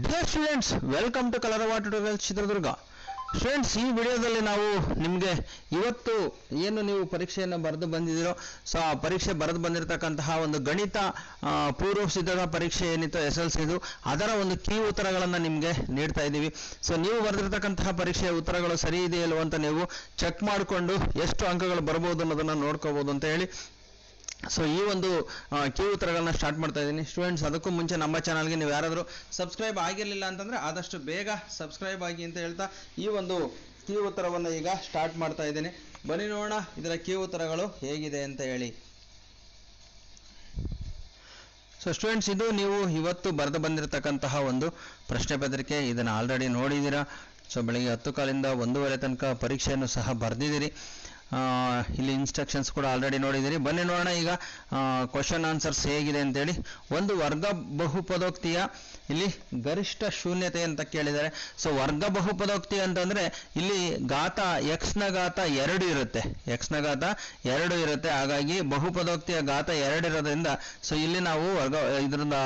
Dear students, welcome to ಕಲರವ tutorial Chitradurga. Students, ಈ ವಿಡಿಯೋದಲ್ಲಿ ನಾವು ನಿಮಗೆ ಇವತ್ತು ಏನು ನೀವು ಪರೀಕ್ಷೆಯನ್ನು ಬರೆದು ಬಂದಿದ್ದೀರೋ, ಸೊ ಆ ಪರೀಕ್ಷೆ ಬರೆದು ಬಂದಿರತಕ್ಕಂತಹ ಒಂದು ಗಣಿತ ಪೂರ್ವ ಸಿದ್ಧತಾ ಪರೀಕ್ಷೆ ಏನಿತ್ತು SLC ಇದು, ಅದರ ಒಂದು ಕೀ ಉತ್ತರಗಳನ್ನು ನಿಮಗೆ ನೀಡ್ತಾ ಇದ್ದೀವಿ. ಸೊ ನೀವು ಬರೆದಿರ್ತಕ್ಕಂತಹ ಪರೀಕ್ಷೆಯ ಉತ್ತರಗಳು ಸರಿ ಇದೆಯಲ್ವ ಅಂತ ನೀವು ಚೆಕ್ ಮಾಡಿಕೊಂಡು ಎಷ್ಟು ಅಂಕಗಳು ಬರ್ಬೋದು ಅನ್ನೋದನ್ನು ನೋಡ್ಕೋಬಹುದು ಅಂತ ಹೇಳಿ ಸೊ ಈ ಒಂದು ಕೀ ಉತ್ತರಗಳನ್ನ ಸ್ಟಾರ್ಟ್ ಮಾಡ್ತಾ ಇದ್ದೀನಿ. ಸ್ಟೂಡೆಂಟ್ಸ್, ಅದಕ್ಕೂ ಮುಂಚೆ ನಮ್ಮ ಚಾನಲ್ಗೆ ನೀವು ಯಾರಾದರೂ ಸಬ್ಸ್ಕ್ರೈಬ್ ಆಗಿರಲಿಲ್ಲ ಅಂತಂದರೆ ಆದಷ್ಟು ಬೇಗ ಸಬ್ಸ್ಕ್ರೈಬ್ ಆಗಿ ಅಂತ ಹೇಳ್ತಾ ಈ ಒಂದು ಕೀ ಉತ್ತರವನ್ನು ಈಗ ಸ್ಟಾರ್ಟ್ ಮಾಡ್ತಾ ಇದ್ದೀನಿ. ಬನ್ನಿ ನೋಡೋಣ ಇದರ ಕೀ ಉತ್ತರಗಳು ಹೇಗಿದೆ ಅಂತ ಹೇಳಿ. ಸೊ ಸ್ಟೂಡೆಂಟ್ಸ್, ಇದು ನೀವು ಇವತ್ತು ಬರೆದು ಬಂದಿರತಕ್ಕಂತಹ ಒಂದು ಪ್ರಶ್ನೆ ಪತ್ರಿಕೆ. ಇದನ್ನು ಆಲ್ರೆಡಿ ನೋಡಿದ್ದೀರಾ. ಸೊ ಬೆಳಗ್ಗೆ 10 ಕಾಲಿಂದ 1:30 ತನಕ ಪರೀಕ್ಷೆಯನ್ನು ಸಹ ಬರೆದಿದ್ದೀರಿ. ಇಲ್ಲಿ ಇನ್ಸ್ಟ್ರಕ್ಷನ್ಸ್ ಕೂಡ ಆಲ್ರೆಡಿ ನೋಡಿದ್ದೀರಿ. ಬನ್ನಿ ನೋಡೋಣ ಈಗ ಕ್ವಶನ್ ಆನ್ಸರ್ಸ್ ಹೇಗಿದೆ ಅಂತೇಳಿ. ಒಂದು ವರ್ಗ ಬಹುಪದೋಕ್ತಿಯ ಇಲ್ಲಿ ಗರಿಷ್ಠ ಶೂನ್ಯತೆ ಅಂತ ಕೇಳಿದ್ದಾರೆ. ಸೊ ವರ್ಗ ಬಹುಪದೋಕ್ತಿ ಅಂತಂದ್ರೆ ಇಲ್ಲಿ ಘಾತ ಎಕ್ಸ್ ನ ಘಾತ 2 ಇರುತ್ತೆ, ಎಕ್ಸ್ ನ ಘಾತ 2 ಇರುತ್ತೆ. ಹಾಗಾಗಿ ಬಹುಪದೋಕ್ತಿಯ ಘಾತ 2 ಇರೋದ್ರಿಂದ ಸೊ ಇಲ್ಲಿ ನಾವು ವರ್ಗ ಇದರಿಂದ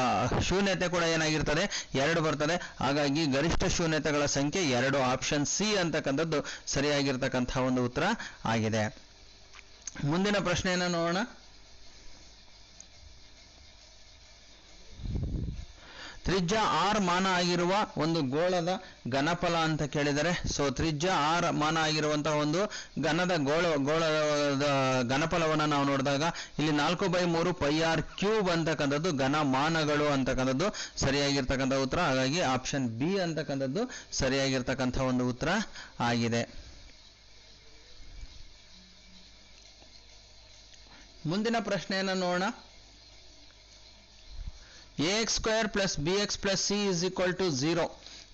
ಶೂನ್ಯತೆ ಕೂಡ ಏನಾಗಿರ್ತದೆ 2 ಬರ್ತದೆ. ಹಾಗಾಗಿ ಗರಿಷ್ಠ ಶೂನ್ಯತೆಗಳ ಸಂಖ್ಯೆ 2. ಆಪ್ಷನ್ ಸಿ ಅಂತಕ್ಕಂಥದ್ದು ಸರಿಯಾಗಿರ್ತಕ್ಕಂತಹ ಒಂದು ಉತ್ತರ ಆಗಿದೆ. ಮುಂದಿನ ಪ್ರಶ್ನೆಯನ್ನು ನೋಡೋಣ. ತ್ರಿಜ್ಯ r ಮಾನ ಆಗಿರುವ ಒಂದು ಗೋಳದ ಘನಫಲ ಅಂತ ಕೇಳಿದರೆ. ಸೊ ತ್ರಿಜ್ಯ r ಮಾನ ಆಗಿರುವಂತಹ ಒಂದು ಗೋಳದ ಘನಫಲವನ್ನು ನಾವು ನೋಡಿದಾಗ ಇಲ್ಲಿ 4/3 πr³ ಅಂತಕ್ಕಂಥದ್ದು ಘನಮಾನಗಳು ಅಂತಕ್ಕಂಥದ್ದು ಸರಿಯಾಗಿರ್ತಕ್ಕಂಥ ಉತ್ತರ. ಹಾಗಾಗಿ ಆಪ್ಷನ್ ಬಿ ಅಂತಕ್ಕಂಥದ್ದು ಸರಿಯಾಗಿರ್ತಕ್ಕಂಥ ಒಂದು ಉತ್ತರ ಆಗಿದೆ. ಮುಂದಿನ ಪ್ರಶ್ನೆಯನ್ನು ನೋಡೋಣ. ax² + bx + c = 0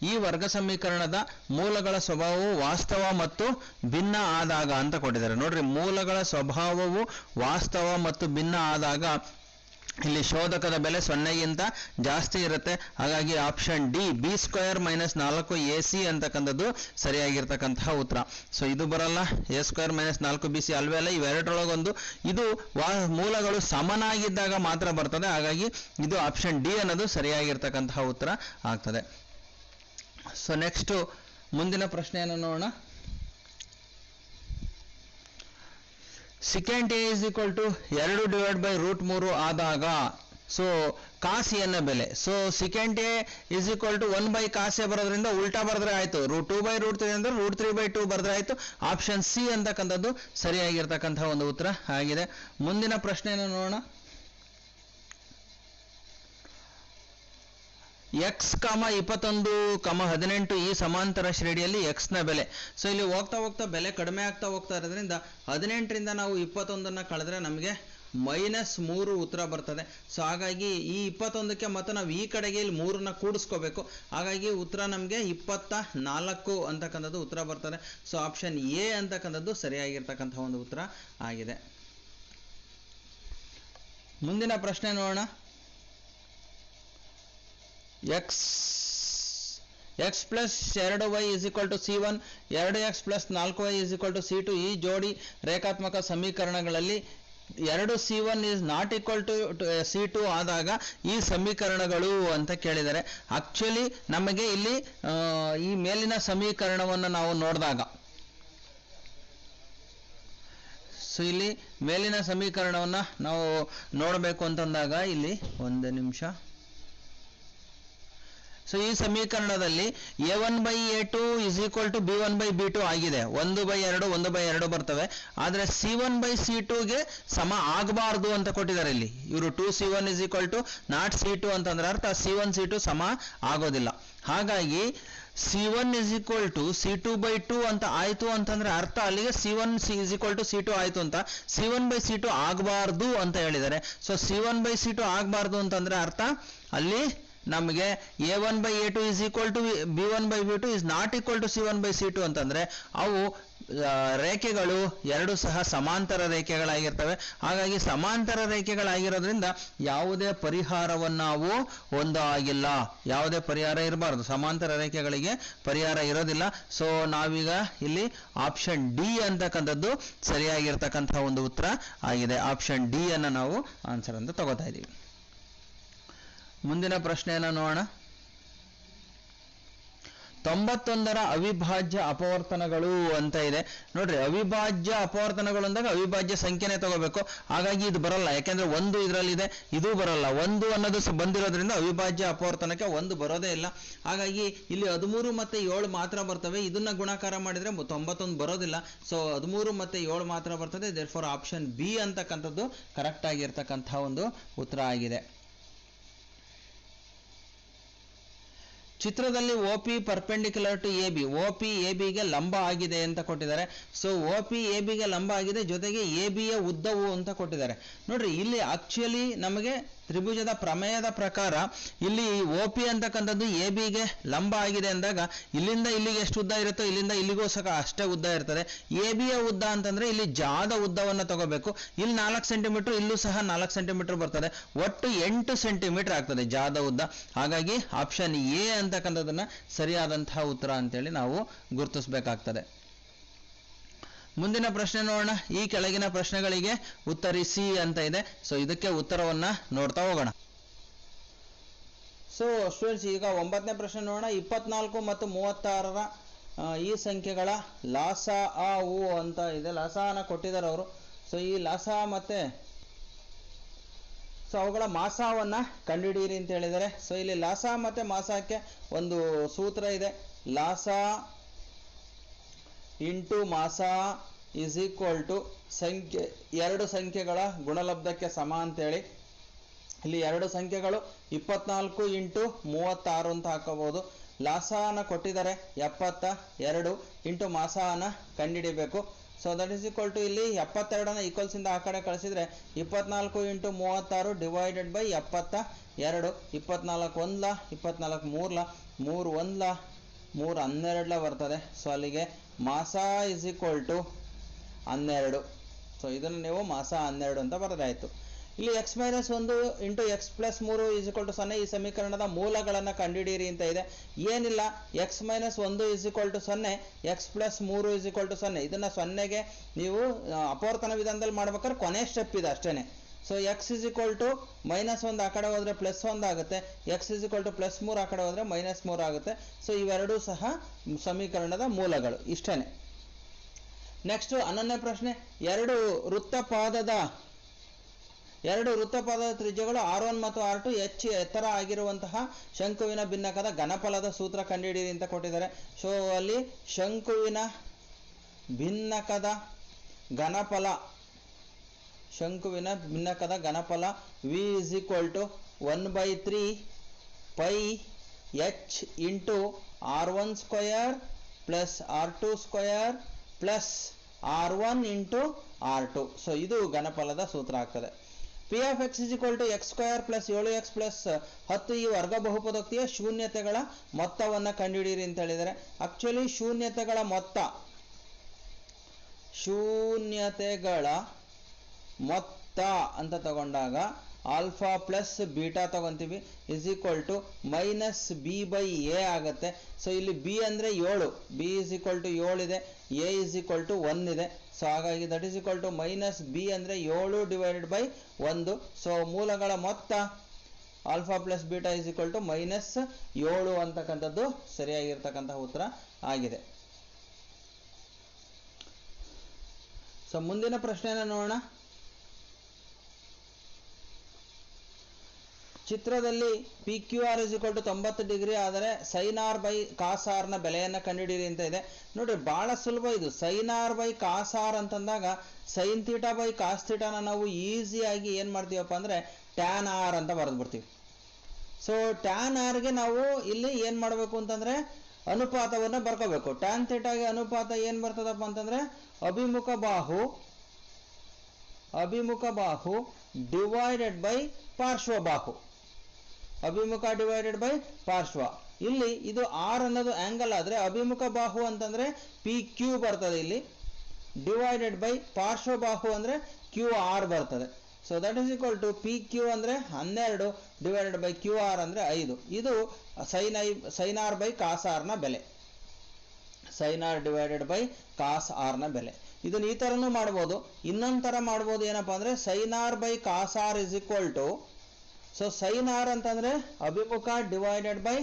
ಈ ವರ್ಗ ಸಮೀಕರಣದ ಮೂಲಗಳ ಸ್ವಭಾವವು ವಾಸ್ತವ ಮತ್ತು ಭಿನ್ನ ಆದಾಗ ಅಂತ ಕೊಟ್ಟಿದ್ದಾರೆ. ನೋಡ್ರಿ, ಮೂಲಗಳ ಸ್ವಭಾವವು ವಾಸ್ತವ ಮತ್ತು ಭಿನ್ನ ಆದಾಗ ಇಲ್ಲಿ ಶೋಧಕದ ಬೆಲೆ 0ಗಿಂತ ಜಾಸ್ತಿ ಇರುತ್ತೆ. ಹಾಗಾಗಿ ಆಪ್ಷನ್ ಡಿ b² - 4ac ಅಂತಕ್ಕಂಥದ್ದು ಸರಿಯಾಗಿರ್ತಕ್ಕಂತಹ ಉತ್ತರ. ಸೊ ಇದು ಬರಲ್ಲ. a² - 4bc ಅಲ್ವೇ ಅಲ್ಲ, ಇವೆರಡರೊಳಗೊಂದು ಇದು ಮೂಲಗಳು ಸಮನಾಗಿದ್ದಾಗ ಮಾತ್ರ ಬರ್ತದೆ. ಹಾಗಾಗಿ ಇದು ಆಪ್ಷನ್ ಡಿ ಅನ್ನೋದು ಸರಿಯಾಗಿರ್ತಕ್ಕಂತಹ ಉತ್ತರ ಆಗ್ತದೆ. ಸೊ ನೆಕ್ಸ್ಟ್ ಮುಂದಿನ ಪ್ರಶ್ನೆಯನ್ನು ನೋಡೋಣ. secant a = 2/√3 ಆದಾಗ ಸೊ ಕಾಸಿಯನ್ನ ಬೆಲೆ. So secant a = 1/cos a ಬರೋದ್ರಿಂದ ಉಲ್ಟಾ ಬರೆದ್ರೆ ಆಯ್ತು. 2/√3 ಅಂದ್ರೆ √3/2 ಬರೆದ್ರೆ ಆಯ್ತು. ಆಪ್ಷನ್ ಸಿ ಅಂತಕ್ಕಂಥದ್ದು ಸರಿಯಾಗಿರ್ತಕ್ಕಂತಹ ಒಂದು ಉತ್ತರ ಆಗಿದೆ. ಮುಂದಿನ ಪ್ರಶ್ನೆಯನ್ನು ನೋಡೋಣ. x, 21, 18 ಈ ಸಮಾಂತರ ಶ್ರೇಣಿಯಲ್ಲಿ x ನ ಬೆಲೆ. ಸೊ ಇಲ್ಲಿ ಹೋಗ್ತಾ ಹೋಗ್ತಾ ಬೆಲೆ ಕಡಿಮೆ ಆಗ್ತಾ ಹೋಗ್ತಾ ಇರೋದ್ರಿಂದ 18ರಿಂದ ನಾವು 21ನ್ನ ಕಳೆದ್ರೆ ನಮಗೆ -3 ಉತ್ತರ ಬರ್ತದೆ. ಸೊ ಹಾಗಾಗಿ ಈ 21ಕ್ಕೆ ಮತ್ತೆ ನಾವು ಈ ಕಡೆಗೆ ಇಲ್ಲಿ 3ನ್ನ ಕೂಡಿಸ್ಕೋಬೇಕು. ಹಾಗಾಗಿ ಉತ್ತರ ನಮಗೆ 24 ಅಂತಕ್ಕಂಥದ್ದು ಉತ್ತರ ಬರ್ತದೆ. ಸೊ ಆಪ್ಷನ್ ಎ ಅಂತಕ್ಕಂಥದ್ದು ಸರಿಯಾಗಿರ್ತಕ್ಕಂಥ ಒಂದು ಉತ್ತರ ಆಗಿದೆ. ಮುಂದಿನ ಪ್ರಶ್ನೆ ನೋಡೋಣ. x + 2y = c1, 2x + 4y = c2 ಈ ಜೋಡಿ ರೇಖಾತ್ಮಕ ಸಮೀಕರಣಗಳಲ್ಲಿ 2c1 ≠ c2 ಆದಾಗ ಈ ಸಮೀಕರಣಗಳು ಅಂತ ಕೇಳಿದರೆ. ಆಕ್ಚುಲಿ ನಮಗೆ ಇಲ್ಲಿ ಈ ಮೇಲಿನ ಸಮೀಕರಣವನ್ನು ನಾವು ನೋಡಿದಾಗ ಸೊ ಇಲ್ಲಿ ಮೇಲಿನ ಸಮೀಕರಣವನ್ನು ನಾವು ನೋಡಬೇಕು ಅಂತಂದಾಗ ಇಲ್ಲಿ ಒಂದು ನಿಮಿಷ. ಸೊ ಈ ಸಮೀಕರಣದಲ್ಲಿ a1/a2 = b1/b2 ಆಗಿದೆ. 1/2 1/2 ಬರ್ತವೆ. ಆದರೆ c1/c2ಗೆ ಸಮ ಆಗಬಾರ್ದು ಅಂತ ಕೊಟ್ಟಿದ್ದಾರೆ ಇಲ್ಲಿ. ಇವರು 2c1 = not c2 ಅಂತಂದ್ರೆ ಅರ್ಥ c1 c2 ಸಮ ಆಗೋದಿಲ್ಲ. ಹಾಗಾಗಿ c1 = c2/2 ಅಂತ ಆಯ್ತು ಅಂತಂದ್ರೆ ಅರ್ಥ ಅಲ್ಲಿಗೆ c1 = c2 ಆಯ್ತು ಅಂತ. c1/c2 ಆಗಬಾರ್ದು ಅಂತ ಹೇಳಿದ್ದಾರೆ. ಸೊ c1/c2 ಆಗಬಾರ್ದು ಅಂತಂದ್ರೆ ಅರ್ಥ ಅಲ್ಲಿ ನಮಗೆ a1/a2 = b1/b2 ≠ c1/c2 ಅಂತಂದ್ರೆ ಅವು ರೇಖೆಗಳು ಎರಡು ಸಹ ಸಮಾಂತರ ರೇಖೆಗಳಾಗಿರ್ತವೆ. ಹಾಗಾಗಿ ಸಮಾಂತರ ರೇಖೆಗಳಾಗಿರೋದ್ರಿಂದ ಯಾವುದೇ ಪರಿಹಾರವನ್ನು ನಾವು ಹೊಂದಾಗಿಲ್ಲ. ಯಾವುದೇ ಪರಿಹಾರ ಇರಬಾರ್ದು. ಸಮಾಂತರ ರೇಖೆಗಳಿಗೆ ಪರಿಹಾರ ಇರೋದಿಲ್ಲ. ಸೊ ನಾವೀಗ ಇಲ್ಲಿ ಆಪ್ಷನ್ ಡಿ ಅಂತಕ್ಕಂಥದ್ದು ಸರಿಯಾಗಿರ್ತಕ್ಕಂಥ ಒಂದು ಉತ್ತರ ಆಗಿದೆ. ಆಪ್ಷನ್ ಡಿ ಅನ್ನು ನಾವು ಆನ್ಸರ್ ಅಂತ ತಗೋತಾ ಇದ್ದೀವಿ. ಮುಂದಿನ ಪ್ರಶ್ನೆಯನ್ನು ನೋಡೋಣ. 91ರ ಅವಿಭಾಜ್ಯ ಅಪವರ್ತನಗಳು ಅಂತ ಇದೆ ನೋಡ್ರಿ. ಅವಿಭಾಜ್ಯ ಅಪವರ್ತನಗಳು ಅಂದಾಗ ಅವಿಭಾಜ್ಯ ಸಂಖ್ಯೆನೇ ತಗೋಬೇಕು. ಹಾಗಾಗಿ ಇದು ಬರಲ್ಲ, ಯಾಕೆಂದ್ರೆ 1 ಇದರಲ್ಲಿದೆ, ಇದು ಬರಲ್ಲ. 1 ಅನ್ನೋದು ಬಂದಿರೋದ್ರಿಂದ ಅವಿಭಾಜ್ಯ ಅಪವರ್ತನಕ್ಕೆ 1 ಬರೋದೇ ಇಲ್ಲ. ಹಾಗಾಗಿ ಇಲ್ಲಿ 13 ಮತ್ತೆ 7 ಮಾತ್ರ ಬರ್ತವೆ. ಇದನ್ನ ಗುಣಾಕಾರ ಮಾಡಿದ್ರೆ 91 ಬರೋದಿಲ್ಲ. ಸೊ 13 ಮತ್ತೆ 7 ಮಾತ್ರ ಬರ್ತದೆ. ದೇರ್ಫೋರ್ ಆಪ್ಷನ್ ಬಿ ಅಂತಕ್ಕಂಥದ್ದು ಕರೆಕ್ಟ್ ಆಗಿರ್ತಕ್ಕಂಥ ಒಂದು ಉತ್ತರ ಆಗಿದೆ. ಚಿತ್ರದಲ್ಲಿ OP perpendicular to AB, OP ABಗೆ ಲಂಬ ಆಗಿದೆ ಅಂತ ಕೊಟ್ಟಿದ್ದಾರೆ. ಸೊ OP ABಗೆ ಲಂಬ ಆಗಿದೆ, ಜೊತೆಗೆ ABಯ ಉದ್ದವು ಅಂತ ಕೊಟ್ಟಿದ್ದಾರೆ. ನೋಡ್ರಿ, ಇಲ್ಲಿ ಆಕ್ಚುಲಿ ನಮಗೆ ತ್ರಿಭುಜದ ಪ್ರಮೇಯದ ಪ್ರಕಾರ ಇಲ್ಲಿ OP ಅಂತಕ್ಕಂಥದ್ದು ABಗೆ ಲಂಬ ಆಗಿದೆ ಅಂದಾಗ ಇಲ್ಲಿಂದ ಇಲ್ಲಿಗೆ ಎಷ್ಟು ಉದ್ದ ಇರುತ್ತೋ ಇಲ್ಲಿಂದ ಇಲ್ಲಿಗೂ ಸಹ ಅಷ್ಟೇ ಉದ್ದ ಇರ್ತದೆ. ABಯ ಉದ್ದ ಅಂತಂದ್ರೆ ಇಲ್ಲಿ ಜಾದ ಉದ್ದವನ್ನು ತಗೋಬೇಕು. ಇಲ್ಲಿ 4 ಸೆಂಟಿಮೀಟರ್, ಇಲ್ಲೂ ಸಹ 4 ಸೆಂಟಿಮೀಟರ್ ಬರ್ತದೆ. ಒಟ್ಟು 8 ಸೆಂಟಿಮೀಟರ್ ಆಗ್ತದೆ ಜಾದ ಉದ್ದ. ಹಾಗಾಗಿ ಆಪ್ಷನ್ ಎ ಅಂತಕ್ಕಂಥದನ್ನ ಸರಿಯಾದಂತಹ ಉತ್ತರ ಅಂತೇಳಿ ನಾವು ಗುರುತಿಸಬೇಕಾಗ್ತದೆ. ಮುಂದಿನ ಪ್ರಶ್ನೆ ನೋಡೋಣ. ಈ ಕೆಳಗಿನ ಪ್ರಶ್ನೆಗಳಿಗೆ ಉತ್ತರಿಸಿ ಅಂತ ಇದೆ. ಸೊ ಇದಕ್ಕೆ ಉತ್ತರವನ್ನ ನೋಡ್ತಾ ಹೋಗೋಣ. ಸೊ ಸ್ಟೂಡೆಂಟ್ಸ್, ಈಗ 9ನೇ ಪ್ರಶ್ನೆ ನೋಡೋಣ. 24 ಮತ್ತು 36ರ ಈ ಸಂಖ್ಯೆಗಳ ಲಾಸ ಆ ಉ ಅಂತ ಇದೆ. ಲಾಸನ ಕೊಟ್ಟಿದ್ದಾರೆ ಅವರು. ಸೊ ಈ ಲಾಸ ಮತ್ತೆ ಅವುಗಳ ಮಾಸವನ್ನ ಕಂಡುಹಿಡಿಯಿರಿ ಅಂತ ಹೇಳಿದ್ದಾರೆ. ಸೊ ಇಲ್ಲಿ ಲಾಸ ಮತ್ತೆ ಮಾಸಕ್ಕೆ ಒಂದು ಸೂತ್ರ ಇದೆ. ಲಾಸ ಇಂಟು ಮಾಸ ಈಸ್ ಈಕ್ವಲ್ ಟು ಸಂಖ್ಯೆ, 2 ಸಂಖ್ಯೆಗಳ ಗುಣಲಬ್ಧಕ್ಕೆ ಸಮ ಅಂತೇಳಿ. ಇಲ್ಲಿ 2 ಸಂಖ್ಯೆಗಳು 24 ಇಂಟು 36 ಅಂತ ಹಾಕೋಬಹುದು. ಲಾಸನ ಕೊಟ್ಟಿದ್ದಾರೆ 72 ಇಂಟು ಮಾಸನ ಕಂಡುಹಿಡಿಬೇಕು. So that is equal to ಇಲ್ಲಿ 72ನ ಈಕ್ವಲ್ಸ್ ಇಂದ ಆ ಕಡೆ ಕಳಿಸಿದ್ರೆ 24 ಇಂಟು 36 ಡಿವೈಡೆಡ್ ಬೈ 72. 24 ಒಂದ್ಲ, 24 ಮೂರ್ಲ, 3 ಒಂದ್ಲ, 3 12 ಬರ್ತದೆ. ಸೊ ಅಲ್ಲಿಗೆ ಮಾಸ ಇಸ್ ಈಕ್ವಲ್ ಟು 12. ಸೊ ಇದನ್ನು ನೀವು ಮಾಸ 12 ಅಂತ ಬರೆದಾಯ್ತು. ಇಲ್ಲಿ x-1 into x plus 3 is equal to 0 ಈ ಸಮೀಕರಣದ ಮೂಲಗಳನ್ನು ಕಂಡುಹಿಡಿಯಿರಿ ಅಂತ ಇದೆ. ಏನಿಲ್ಲ, x-1 is equal to 0, x plus 3 is equal to 0. ಇದನ್ನ 0ಗೆ ನೀವು ಅಪವರ್ತನ ವಿಧಾನದಲ್ಲಿ ಮಾಡ್ಬೇಕಾದ್ರೆ ಕೊನೆ ಸ್ಟೆಪ್ ಇದೆ ಅಷ್ಟೇನೆ. So x is equal to -1 ಆ ಕಡೆ ಹೋದ್ರೆ +1 ಆಗುತ್ತೆ. x ಇಸ್ ಈಕ್ವಲ್ ಟು +3 ಆ ಕಡೆ ಹೋದ್ರೆ -3 ಆಗುತ್ತೆ. ಸೊ ಇವೆರಡೂ ಸಹ ಸಮೀಕರಣದ ಮೂಲಗಳು. ಇಷ್ಟೇನೆ. ನೆಕ್ಸ್ಟ್ 11ನೇ ಪ್ರಶ್ನೆ. ಎರಡು ವೃತ್ತಪಾದದ ತ್ರಿಜ್ಯಗಳು R1 ಮತ್ತು R2 h ಎತ್ತರ ಆಗಿರುವಂತಹ ಶಂಕುವಿನ ಭಿನ್ನಕದ ಘನಫಲದ ಸೂತ್ರ ಕಂಡುಹಿಡಿಯಿರಿ ಅಂತ ಕೊಟ್ಟಿದ್ದಾರೆ. ಸೊ ಅಲ್ಲಿ ಶಂಕುವಿನ ಭಿನ್ನಕದ ಘನಫಲ V is equal to 1/3 pi h into R1 square plus R2 square plus R1 into R2. So ಇದು ಘನಫಲದ ಸೂತ್ರ ಆಗ್ತದೆ. P of x is equal to x square plus 7x plus 10 ಈ ವರ್ಗ ಬಹುಪದೋಕ್ತಿಯ ಶೂನ್ಯತೆಗಳ ಮೊತ್ತವನ್ನು ಕಂಡುಹಿಡಿಯಿರಿ ಅಂತ ಹೇಳಿದರೆ. ಆಕ್ಚುಲಿ ಶೂನ್ಯತೆಗಳ ಮೊತ್ತ ಅಂತ ತಗೊಂಡಾಗ ಆಲ್ಫಾ ಪ್ಲಸ್ ಬೀಟಾ ತಗೊಂತೀವಿ ಇಸ್ ಈಕ್ವಲ್ ಟು -b/a ಆಗುತ್ತೆ. ಸೊ ಇಲ್ಲಿ b ಅಂದ್ರೆ 7, b ಇಸ್ ಈಕ್ವಲ್ ಟು 7 ಇದೆ, a ಇಸ್ ಈಕ್ವಲ್ ಟು 1 ಇದೆ. ಸೊ ಹಾಗಾಗಿ that is equal to -b ಅಂದ್ರೆ 7 ಡಿವೈಡೆಡ್ ಬೈ 1. ಸೊ ಮೂಲಗಳ ಮೊತ್ತ alpha plus beta is equal to -7 ಅಂತಕ್ಕಂಥದ್ದು ಸರಿಯಾಗಿರ್ತಕ್ಕಂತಹ ಉತ್ತರ ಆಗಿದೆ. ಸೊ ಮುಂದಿನ ಪ್ರಶ್ನೆಯನ್ನು ನೋಡೋಣ. ಚಿತ್ರದಲ್ಲಿ PQR is equal to 90 degree ಆದರೆ sin r by cos r ನ ಬೆಲೆಯನ್ನು ಕಂಡುಹಿಡಿಯಿರಿ ಅಂತ ಇದೆ. ನೋಡ್ರಿ, ಬಹಳ ಸುಲಭ ಇದು. sin r by cos r ಅಂತಂದಾಗ sin ಥೀಟಾ ಬೈ cos ಥೀಟಾನ ನಾವು ಈಸಿಯಾಗಿ ಏನು ಮಾಡ್ತೀವಪ್ಪ ಅಂದರೆ tan r ಅಂತ ಬರೆದ್ಬಿಡ್ತೀವಿ. ಸೊ tan r ಗೆ ನಾವು ಇಲ್ಲಿ ಏನು ಮಾಡಬೇಕು ಅಂತಂದರೆ ಅನುಪಾತವನ್ನು ಬರ್ಕೋಬೇಕು. tan ಥೀಟಾಗೆ ಅನುಪಾತ ಏನು ಬರ್ತದಪ್ಪ ಅಂತಂದರೆ ಅಭಿಮುಖ ಬಾಹು ಡಿವೈಡೆಡ್ ಬೈ ಪಾರ್ಶ್ವ ಬಾಹು. ಅಭಿಮುಖ ಡಿವೈಡೆಡ್ ಬೈ ಪಾರ್ಶ್ವ. ಇಲ್ಲಿ ಇದು r ಅನ್ನೋದು ಆಂಗಲ್ ಆದರೆ ಅಭಿಮುಖ ಬಾಹು ಅಂತಂದ್ರೆ PQ ಬರ್ತದೆ. ಇಲ್ಲಿ ಡಿವೈಡೆಡ್ ಬೈ ಪಾರ್ಶ್ವ ಬಾಹು ಅಂದ್ರೆ QR ಬರ್ತದೆ. So that is equal to PQ ಅಂದ್ರೆ 12 ಡಿವೈಡೆಡ್ ಬೈ QR ಅಂದ್ರೆ 5. ಇದು sin r by cos r ನ ಬೆಲೆ. sin r divided by cos r ನ ಬೆಲೆ. ಇದನ್ನ ಈ ತರನೂ ಮಾಡ್ಬೋದು. ಇನ್ನೊಂದು ತರ ಮಾಡ್ಬೋದು. ಏನಪ್ಪಾ ಅಂದ್ರೆ sin r by cos r is equal to, so sin r ಅಂತಂದ್ರೆ ಅಭಿಮುಖ ಡಿವೈಡೆಡ್ ಬೈ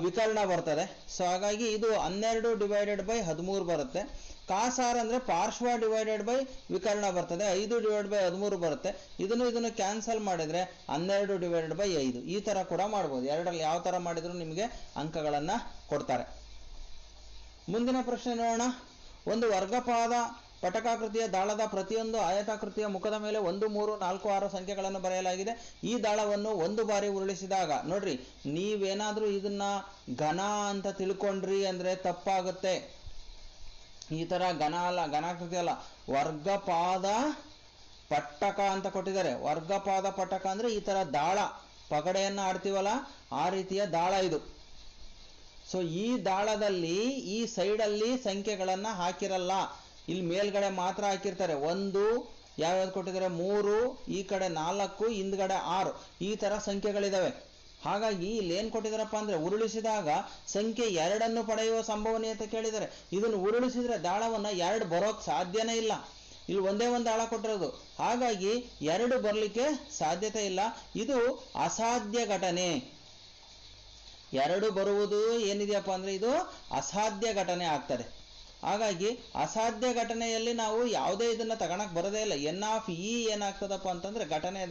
ವಿಕರ್ಣ ಬರ್ತದೆ. ಸೊ ಹಾಗಾಗಿ ಇದು 12 ಡಿವೈಡೆಡ್ ಬೈ 13 ಬರುತ್ತೆ. ಕಾಸಾರ ಅಂದರೆ ಪಾರ್ಶ್ವ ಡಿವೈಡೆಡ್ ಬೈ ವಿಕರ್ಣ ಬರ್ತದೆ, 5 ಡಿವೈಡ್ ಬೈ 13 ಬರುತ್ತೆ. ಇದನ್ನು ಕ್ಯಾನ್ಸಲ್ ಮಾಡಿದರೆ 12 ಡಿವೈಡೆಡ್ ಬೈ 5 ಈ ಥರ ಕೂಡ ಮಾಡ್ಬೋದು. ಎರಡರಲ್ಲಿ ಯಾವ ಥರ ಮಾಡಿದರೂ ನಿಮಗೆ ಅಂಕಗಳನ್ನು ಕೊಡ್ತಾರೆ. ಮುಂದಿನ ಪ್ರಶ್ನೆ ನೋಡೋಣ. ಒಂದು ವರ್ಗಪಾದ ಪಟಕಾಕೃತಿಯ ದಾಳದ ಪ್ರತಿಯೊಂದು ಆಯತಾಕೃತಿಯ ಮುಖದ ಮೇಲೆ 1, 3, 4, 6 ಸಂಖ್ಯೆಗಳನ್ನು ಬರೆಯಲಾಗಿದೆ. ಈ ದಾಳವನ್ನು ಒಂದು ಬಾರಿ ಉರುಳಿಸಿದಾಗ, ನೋಡ್ರಿ, ನೀವೇನಾದರೂ ಇದನ್ನ ಘನ ಅಂತ ತಿಳ್ಕೊಂಡ್ರಿ ಅಂದರೆ ತಪ್ಪಾಗುತ್ತೆ. ಈ ಥರ ಘನಾಕೃತಿ ಅಲ್ಲ, ವರ್ಗಪಾದ ಪಟ್ಟಕ ಅಂತ ಕೊಟ್ಟಿದ್ದಾರೆ. ವರ್ಗಪಾದ ಪಟ್ಟಕ ಅಂದರೆ ಈ ಥರ ದಾಳ, ಪಗಡೆಯನ್ನು ಆಡ್ತೀವಲ್ಲ ಆ ರೀತಿಯ ದಾಳ ಇದು. ಸೊ ಈ ದಾಳದಲ್ಲಿ ಈ ಸೈಡಲ್ಲಿ ಸಂಖ್ಯೆಗಳನ್ನು ಹಾಕಿರಲ್ಲ, ಇಲ್ಲಿ ಮೇಲ್ಗಡೆ ಮಾತ್ರ ಹಾಕಿರ್ತಾರೆ. 1 ಯಾವ್ಯಾವ್ದು ಕೊಟ್ಟಿದ್ದಾರೆ, 3, ಈ ಕಡೆ 4, ಹಿಂದ್ಗಡೆ 6, ಈ ಥರ ಸಂಖ್ಯೆಗಳಿದಾವೆ. ಹಾಗಾಗಿ ಇಲ್ಲಿ ಏನು ಕೊಟ್ಟಿದ್ದಾರಪ್ಪ ಅಂದರೆ ಉರುಳಿಸಿದಾಗ ಸಂಖ್ಯೆ 2 ಪಡೆಯುವ ಸಂಭವನೀಯತೆ ಕೇಳಿದ್ದಾರೆ. ಇದನ್ನು ಉರುಳಿಸಿದ್ರೆ ದಾಳವನ್ನು 2 ಬರೋಕ್ಕೆ ಸಾಧ್ಯನೇ ಇಲ್ಲ. ಇಲ್ಲಿ ಒಂದೇ ಒಂದು ದಾಳ ಕೊಟ್ಟಿರೋದು, ಹಾಗಾಗಿ 2 ಬರಲಿಕ್ಕೆ ಸಾಧ್ಯತೆ ಇಲ್ಲ. ಇದು ಅಸಾಧ್ಯ ಘಟನೆ. 2 ಬರುವುದು ಏನಿದೆಯಪ್ಪ ಅಂದರೆ ಇದು ಅಸಾಧ್ಯ ಘಟನೆ ಆಗ್ತದೆ. ಹಾಗಾಗಿ ಅಸಾಧ್ಯ ಘಟನೆಯಲ್ಲಿ ನಾವು ಯಾವುದೇ ಇದನ್ನು ತಗೊಳಕ್ಕೆ ಬರೋದೇ ಇಲ್ಲ. ಎನ್ ಆಫ್ ಇ ಏನಾಗ್ತದಪ್ಪ ಅಂತಂದರೆ ಘಟನೆಯ